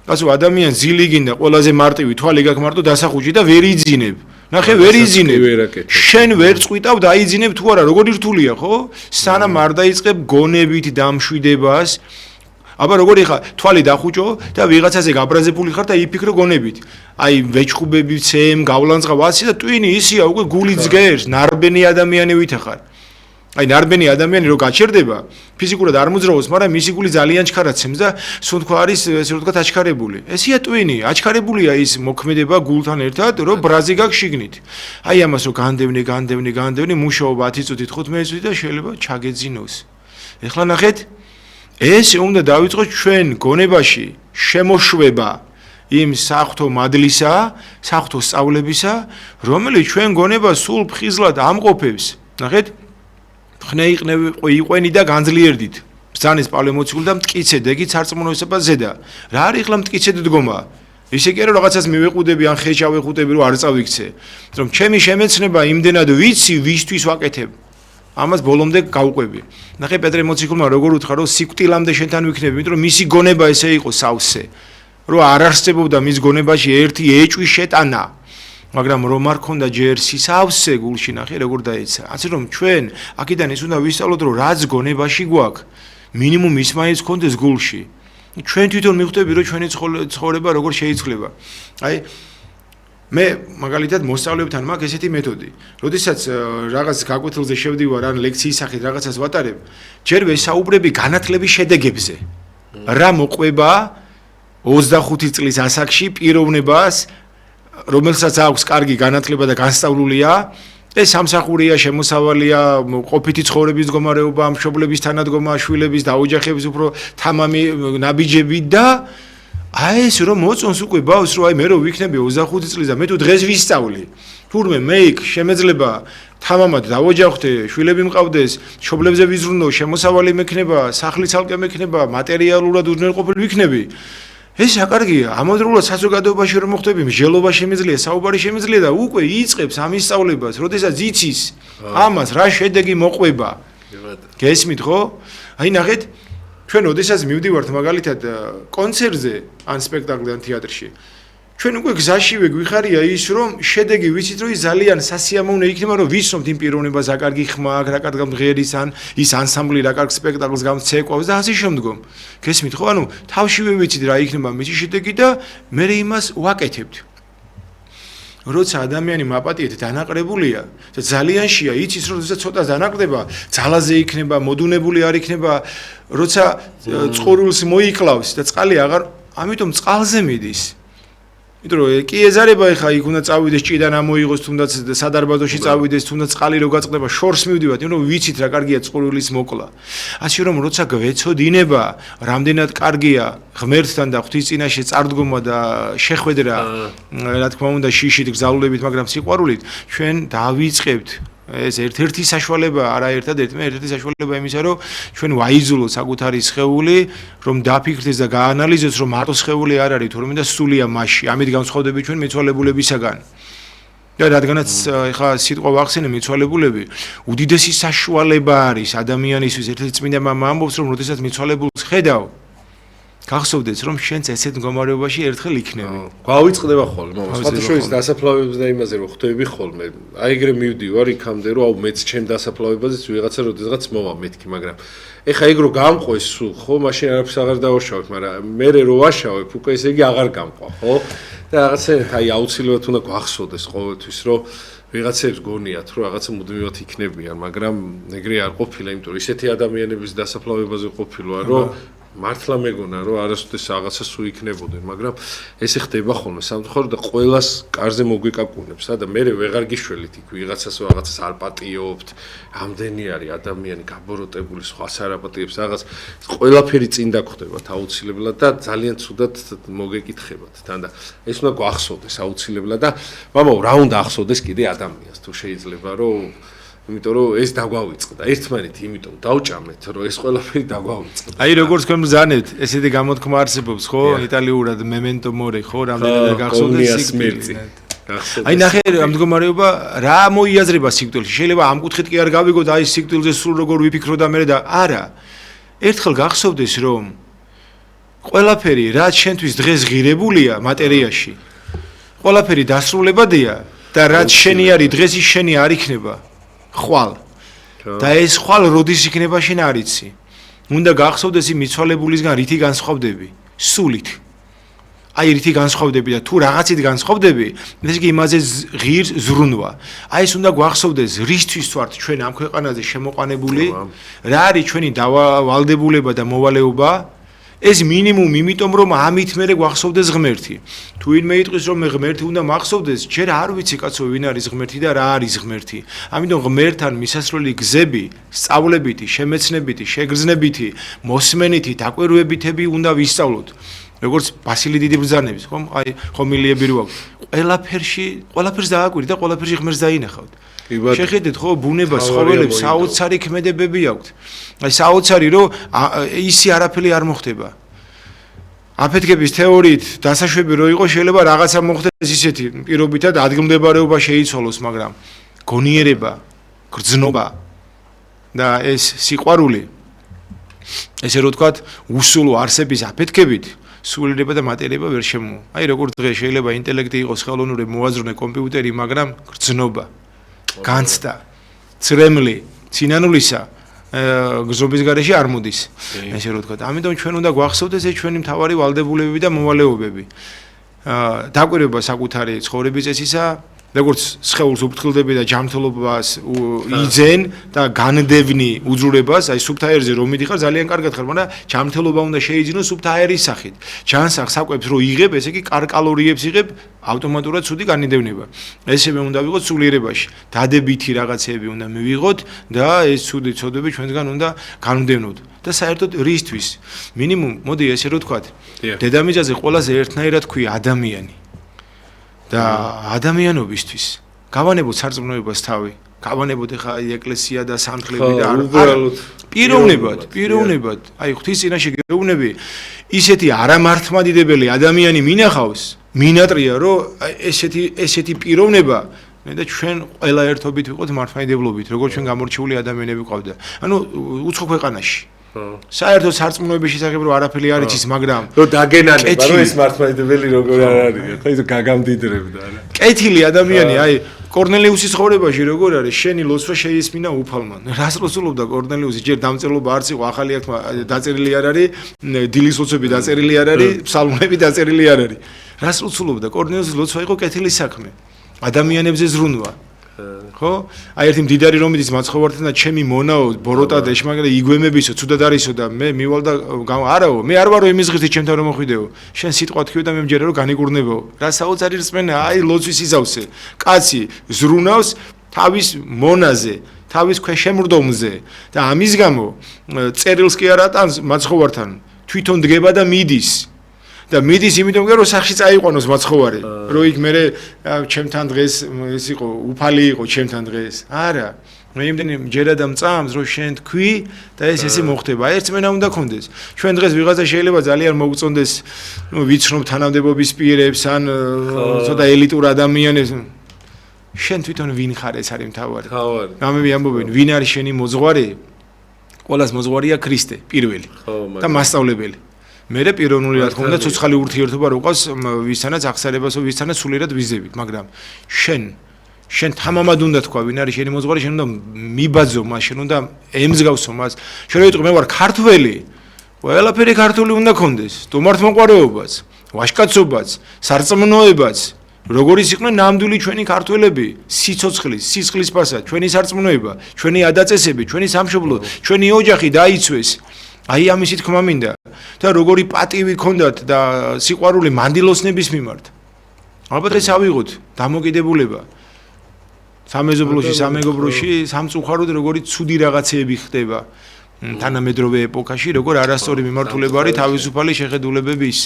ასე ადამიანს ძილი გინდა, ყველაზე მარტივი თვალი გაქვს მარტო დასახუჭი და ვერ იძინებ. ნახე ვერ იძინებ. შენ ვერ წყვიტავ დაიძინებ თუ არა, როგორი რთულია, ხო? სანამ არ დაიწყებ გონებით დამშვიდებას. აბა როგორი ხარ? თვალი დახუჭო და ვიღაცაზე გაბრაზებული ხარ და იფიქრო გონებით. აი ვეჩხუბები ცემ, გავლანძღა ვაცი და ტვინი ისია, უკვე გული ძგერს, ნარბენი ადამიანი ვითახარ. აი ნარბენი ადამიანი რო გაჩერდება, ფიზიკურად არ მოძრაობს, მაგრამ მისი გული ძალიან ჩქარაცემს და სუნთქვა არის, ესე რომ ვთქვათ, აჩქარებული. ესია ტვინი, აჩქარებულია ის მოქმედება გულთან ერთად, რომ ბრაზი გაქვს შიგნით. აი ამას რო განდევნი, მუშაობა 10 წუთით, 15 წუთით და შეიძლება ჩაგეძინოს. ეხლა ნახეთ, ეს უნდა დავიწყოთ ჩვენ გონებაში შემოშვება იმ საღვთო მადლისა, საღვთო სწავლებისა, რომელიც ჩვენ გონებას სულ ფხიზლად ამყოფებს. ნახეთ იყვენი და განძლიერდით. ბრძანის პავლე მოციქული და მტკიცე დეგით სარწმუნოებისა ზედა. რა არის ახლა მტკიცე დგომა? ისე კი არა რაღაცას მივეყუდები ან ხეჭა ვეყუდები რომ არ წავიქცე. რომ ჩემი შემეცნება იმდენად ვიცი, ვისთვის ვაკეთებ. ამას ბოლომდე გავყვები. ნახე პეტრე მოციქულმა როგორ უთხრა რომ სიკვდილამდე შენთან ვიქნები, იმიტომ რომ მისი გონება ესე იყო სავსე. რომ არ არსებობდა მის გონებაში ერთი ეჭვი შეტანა. მაგრამ რომ არ ქონდა ჯერ სისავსე გულში ნახე როგორ დაეცა. ასე რომ ჩვენ აქედან ის უნდა ვისწავლოთ რომ რაც გონებაში გვაქვს, მინიმუმ ის მაინც ქონდეს გულში. ჩვენ თვითონ მივხვდები რომ ჩვენი ცხოვრება როგორ შეიცვლება. აი მე მაგალითად მოსწავლებთან მაქვს ესეთი მეთოდი. როდესაც რაღაც გაკვეთილზე შევდივარ ან ლექციის სახით რაღაცას ვატარებ, ჯერ ვესაუბრები განათლების შედეგებზე. რა მოყვება 25 წლის ასაკში პიროვნებას რომელსაც აქვს კარგი განათლება და განსწავლულია, ეს სამსახურია, შემოსავალია, ყოფითი ცხოვრების მდგომარეობა, მშობლების თანადგომა, შვილების და ოჯახების უფრო თამამი ნაბიჯები და აი ეს რომ მოწონს უკვე ბავშვს, რომ აი მე რო ვიქნები 25 წლის და მე თუ დღეს ვისწავლი, თურმე მე იქ შემეძლება თამამად დავოჯახდე, შვილები მყავდეს, მშობლებზე ვიზრუნო, შემოსავალი მექნება, სახლი ცალკე მექნება, მატერიალურად უზრუნველყოფილი ვიქნები. ეს აკარგია, ამავდროულად საზოგადოებაში რომ მოხდები, მსჯელობა შემიძლია, საუბარი შემიძლია და უკვე იწყებს ამის სწავლებას, როდესაც იცის ამას რა შედეგი მოყვება. გესმით ხო? აი ნახეთ, ჩვენ როდესაც მივდივართ მაგალითად კონცერტზე ან სპექტაკლზე ან თეატრში, ჩვენ უკვე გზაშივე გვიხარია ის რომ შედეგი ვიცით რომ ის ძალიან სასიამოვნო იქნება რომ ვისწრობთ იმ პიროვნებას რა კარგი ხმა აქვს, რა კარგ მღერის ან ის ანსამბლი რა კარგ სპექტაკლს გამცეკვავს და ასე შემდგომ. გესმით ხო? ანუ თავშივე ვიცით რა იქნება მისი შედეგი და მე იმას ვაკეთებთ. როცა ადამიანი მაპატიეთ დანაყრებულია და ძალიან შეა იცის რომ ცოტა დანაყრდება, ძალაზე იქნება, მოდუნებული არ იქნება, როცა წყურულს მოიკლავს და წყალი აღარ ამიტომ წყალზე მიდის. იმიტომ რომ კი ეზარება ეხა იქ უნდა წავიდეს ჭიდან ამოიღოს თუნდაც სადარბაზოში წავიდეს თუნდაც წყალი რო გაწყდება შორს მივდივართ იმიტომ რომ ვიცით რა კარგია წყურვილის მოკლა ასე რომ როცა გვეცოდინება რამდენად კარგია ღმერთთან და ღვთის წინაშე წარდგომა და შეხვედრა რა თქმა უნდა შიშით გზავნილებით მაგრამ სიყვარულით ჩვენ დავიწყებთ ეს ერთ-ერთი საშუალება არა ერთადერთი მე ერთ-ერთი საშუალება იმისა რომ ჩვენ ვაიძულოთ საკუთარი სხეული რომ დაფიქრდეს და გაანალიზოს რომ მარტო სხეული არ არის თორმე და სულია მასში ამით განსხვავდებით ჩვენ მიცვალებულებისაგან და რადგანაც ეხლა სიტყვა ვახსენე მიცვალებულები უდიდესი საშუალება არის ადამიანისთვის ერთ-ერთი წმინდა მამა ამბობს რომ როდესაც მიცვალებულს ხედავ გახსოვდეს რომ შენც ესეთ მდგომარეობაში ერთხელ იქნები. გვავიწყდება ხოლმე, მამა, სხვადასხვა დასაფლავებებს და იმაზე რომ ხვდები ხოლმე. აი ეგრე მივდივარ იქამდე რომ აუ მეც ჩემ დასაფლავებაზეც ვიღაცა როდესაც მოვა მეთქი, მაგრამ ეხა ეგ რო გამყვეს სულ, ხო, მაშინ არაფერს აღარ დავაშავებ, მაგრამ მე რო ვაშავებ, უკვე ესე იგი აღარ გამყვა, ხო? და რაღაცა აი აუცილებლად უნდა გვახსოვდეს ყოველთვის რომ ვიღაცებს გონიათ რომ რაღაცა მუდმივად იქნებიან, მაგრამ ეგრე არ ყოფილა, იმიტომ რომ ისეთი ადამიანების დასაფლავებაზე ყოფილა რომ მართლა მეგონა რომ არასოდეს რაღაცა სულ იქნებოდნენ, მაგრამ ესე ხდება ხოლმე სამწუხაროდ და ყოველას კარზე მოგვიკაკუნებს და მე ვეღარ გიშველით იქ ვიღაცას რაღაცას არ პატიობთ, ამდენი არის ადამიანი გაბოროტებული, სხვას არ აპატიებს რაღაც ყველაფერი წინ დაგხვდებათ აუცილებლად და ძალიან ცუდად მოგეკითხებათ თან და ეს უნდა გვახსოვდეს აუცილებლად და მამაო რა უნდა ახსოვდეს კიდე ადამიანს თუ შეიძლება რომ იმიტომ რომ ეს დაგვავიწყდა ერთმანეთი იმიტომ დავჭამეთ რომ ეს ყველაფერი დაგვავიწყდა აი როგორც თქვენ ბრძანებთ ესეთი გამოთქმა არსებობს ხო იტალიურად memento mori ხო რამდენადაც გახსოვდეს სიკვდილი აი ნახე ამ მდგომარეობა რა მოიაზრება სიკვდილში შეიძლება ამ კუთხით კი არ გავიგოთ აი სიკვდილზე სულ როგორ ვიფიქრო და მე და არა ერთხელ გახსოვდეს რომ ყველაფერი რაც შენთვის დღეს ღირებულია მატერიაში ყველაფერი დასრულებადია და რაც შენი არის დღეს ის შენი არ იქნება ხვალ და ეს ხვალ როდის იქნება შენ არ იცი უნდა გახსოვდეს იმ მიცვალებულისგან რითი განსხვავდები სულით აი რითი განსხვავდები და თუ რაღაცით განსხვავდები ეს იგი იმაზე ღირს ზრუნვა აი ეს უნდა გვახსოვდეს რისთვის ვართ ჩვენ ამ ქვეყანაზე შემოყვანებული რა არის ჩვენი დავალდებულება და მოვალეობა ეს მინიმუმ იმიტომ რომ ამით მე გვახსოვდეს ღმერთი თუ ვინმე იტყვის რომ მე ღმერთი უნდა მახსოვდეს ჯერ არ ვიცი კაცო ვინ არის ღმერთი და რა არის ღმერთი ამიტომ ღმერთთან მისასვლელი გზები სწავლებითი შემეცნებითი შეგრძნებითი მოსმენითი დაკვირვებითები უნდა ვისწავლოთ როგორც ბასილი დიდი ბრძანების ხომ აი ხომილიები რო აქვს ყველაფერს დააკვირდით და ყველაფერში ღმერთს დაინახავთ შეხედეთ ხო ბუნებას ცხოველებს საოცარი ქმედებები აქვთ აი საოცარი რომ ისი არაფერი არ მოხდება აფეთქების თეორიით დასაშვები რო იყო შეიძლება რაღაცა მოხდეს ისეთი პირობითად ადგილმდებარეობა შეიცვალოს მაგრამ გონიერება გრძნობა და ეს სიყვარული ესე რო ვთქვათ უსულო არსების აფეთქებით სულიერება და მატერიება ვერ შემოვა აი როგორც დღეს შეიძლება ინტელექტი იყოს ხელოვნური მოაზროვნე კომპიუტერი მაგრამ გრძნობა განცდა ცრემლი ცინანულისა გზობის გარეშე არ მოდის ესე რო ვთქვათ ამიტომ ჩვენ უნდა გვახსოვდეს ეს ჩვენი მთავარი ვალდებულებები და მოვალეობები დაკვირვება საკუთარი ცხოვრების წესისა როგორც სხეულს უფრთხილდები და ჯანმრთელობას იძენ და განდევნი უძრურებას აი სუფთა აერზე რომ მიდიხარ ძალიან კარგად ხარ მაგრამ ჯანმრთელობა უნდა შეიძინოს სუფთა აერის სახით ჯანსაღ საკვებს რო იღებ ესე იგი კალორიებს იღებ ავტომატურად ცუდი განიდევნება ესევე უნდა ვიღოთ სულიერებაში დადებითი რაღაცეები უნდა მივიღოთ და ეს ცუდი ცოდები ჩვენგან უნდა განვდევნოთ და საერთოდ რისთვის მინიმუმ მოდი ესე რო ვთქვათ დედამიწაზე ყველაზე ერთნაირად ქვია ადამიანი და ადამიანობისთვის გავანებოთ სარწმუნოებას თავი გავანებოთ ახლა ეკლესია და სამთლები და პიროვნებად აი ღვთის წინაშე გეუბნები ისეთი არამართმადიდებელი ადამიანი მინახავს მინატრია რომ ესეთი პიროვნება მე და ჩვენ ყველა ერთობით ვიყოთ მართლმადიდებლობით როგორც ჩვენ გამორჩეული ადამიანები ყავდა ანუ უცხო ქვეყანაში საერთოდ სარწმუნოების შესახებ რომ არაფერი არ იცის მაგრამ რომ დაგენანება რომ ეს მართლმადიდებელი როგორ არ არის ხო ის გაგამდიდრებდა რა კეთილი ადამიანი აი კორნელიუსის ცხოვრებაში როგორ არის შენი ლოცვა შეისმინა უფალმა რას ლოცულობდა კორნელიუსი ჯერ დამწერლობა არც იყო ახალი ერთმა დაწერილი არ არის დილის ლოცვები დაწერილი არ არის ფსალმები დაწერილი არ არის რას ლოცულობდა კორნელიუსის ლოცვა იყო კეთილი საქმე ადამიანებზე ზრუნვა ხო? აი ერთი მდიდარი რომიდის მაცხოვართან და ჩემი მონაო ბოროტა და ეშმაკი და იგვემებისო, ცუდად არისო და მე მივალ და არაო, მე არ ვარო იმის ღირსით ჩემთან რომ მოხვიდეო. შენ სიტყვა თქვი და მე მჯერა რომ განიკურნებაო. რა საოცარი რწმენა, აი ლოცვის იზავსე. კაცი ზრუნავს თავის მონაზე, თავის ქვეშემრდომზე და ამის გამო წერილს კი არ ატანს მაცხოვართან. თვითონ დგება და მიდის. და მიდის იმიტომ რომ სახში წაიყვანოს მაცხოვარი. რომ იქ მე ჩემთან დღეს ეს იყო, უფალი იყო ჩემთან დღეს. არა. მე იმდენი მჯერა და მწამს რომ შენ თქვი და ესე მოხდება. ერთმენა უნდა კონდეს. ჩვენ დღეს ვიღაცა შეიძლება ძალიან მოუწონდეს, ვიცნობ თანამდებობის პირებს ან ცოტა ელიტურ ადამიანებს. შენ თვითონ ვინ ხარ ეს არის მთავარი. გამები ამბობენ, ვინ არის შენი მოძღვარი? ყველას მოძღვარია ქრისტე, პირველი და მასწავლებელი. მერე პიროვნული რა თქმა უნდა ცოცხალი ურთიერთობა როყავს ვისთანაც აღსარებასო ვისთანაც სულიერად ვიზებით, მაგრამ შენ თამამად უნდა თქვა ვინ არის შენი მოძღვარი, შენ უნდა მიბაძო მას, შენ უნდა ემსგავსო მას. შენ რო იტყვი მე ვარ ქართველი, ყველაფერი ქართული უნდა კონდეს, სტუმართმოყვარეობაც, ვაჟკაცობაც, სარწმუნოებაც. როგორიც იყვნენ ნამდვილი ჩვენი ქართველები, სიცოცხლის, სისხლის ფასად, ჩვენი სარწმუნოება, ჩვენი ადაწესები, ჩვენი სამშობლო, ჩვენი ოჯახი დაიცვეს. აი ამისი თქმა მინდა და როგორი პატივი ქონდათ და სიყვარული მანდილოსნების მიმართ. ალბათ ეს ავიღოთ დამოკიდებულება. სამეზობლოში, სამეგობროში, სამწუხაროდ როგორი ცუდი რაღაცეები ხდება თანამედროვე ეპოქაში, როგორ არასწორი მიმართულება არის თავისუფალი შეხედულებების.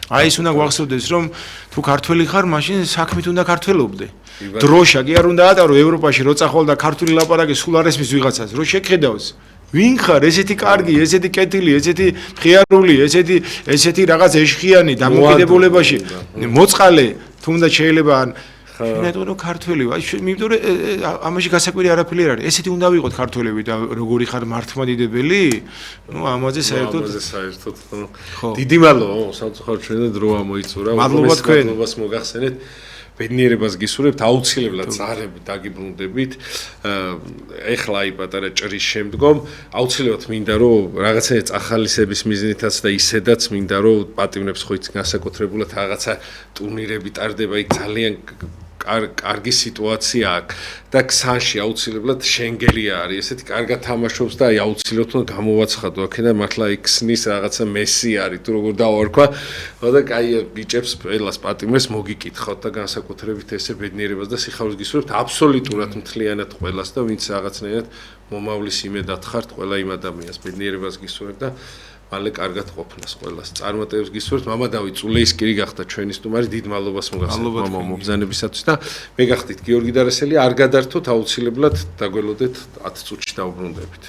აი ეს უნდა გვახსოვდეს რომ თუ ქართველი ხარ, მაშინ საქმით უნდა ქართველობდე. დროშა კი არ უნდა ატარო ევროპაში რო წახვალ და ქართული ლაპარაკი სულ არ ესმის ვიღაცას, რო შეგხედავს. ვინ ხარ, ესეთი კარგი, ესეთი კეთილი, ესეთი ღიარული, ესეთი რაღაც ეშხიანი დამოკიდებულებაში მოწყალე, თუნდაც შეიძლება ან შენეთო რომ ქართველი ვარ, იმიტომ რომ ამაში გასაკვირი არაფერი არ არის. ესეთი უნდა ვიყოთ ქართველები და როგორი ხარ მართლმადიდებელი? ნუ ამაზე საერთოდ დიდი მადლობა, სამწუხაროდ ჩვენ და დრო ამოიწურა. მადლობას მოგახსენეთ. ბედნიერებას გისურვებთ, აუცილებლად წარებით დაგიბრუნდებით. ეხლა აი პატარა ჭრის შემდგომ აუცილებლად მინდა რომ რაღაცა წახალისების მიზნითაც და ისედაც მინდა რომ პატიმრებს ხო იცი განსაკუთრებულად რაღაცა ტურნირები ტარდება, იქ ძალიან კარგი სიტუაცია აქვს და ქსანში აუცილებლად შენგელია არის, ესეთი კარგად თამაშობს და აი აუცილებლად უნდა გამოვაცხადო აქედან მართლა იქ ქსნის რაღაცა მესი არის თუ როგორ დავარქვა და აი ბიჭებს ყველას პატიმრებს მოგიკითხავთ და განსაკუთრებით ესე ბედნიერებას და სიხარულს გისურვებთ აბსოლუტურად მთლიანად ყველას და ვინც რაღაცნაირად მომავლის იმედად ხართ ყველა იმ ადამიანს ბედნიერებას გისურვებთ და მალე კარგად ყოფნას ყველას. წარმატებებს გისურვებთ. მამა დავით წულეისკირი გახდა ჩვენი სტუმარი. დიდ მადლობას მოგახსენებთ მამა მობრძანებისათვის და მე გახდით გიორგი დარასელი. არ გადართოთ აუცილებლად დაგველოდეთ 10 წუთში დავბრუნდებით.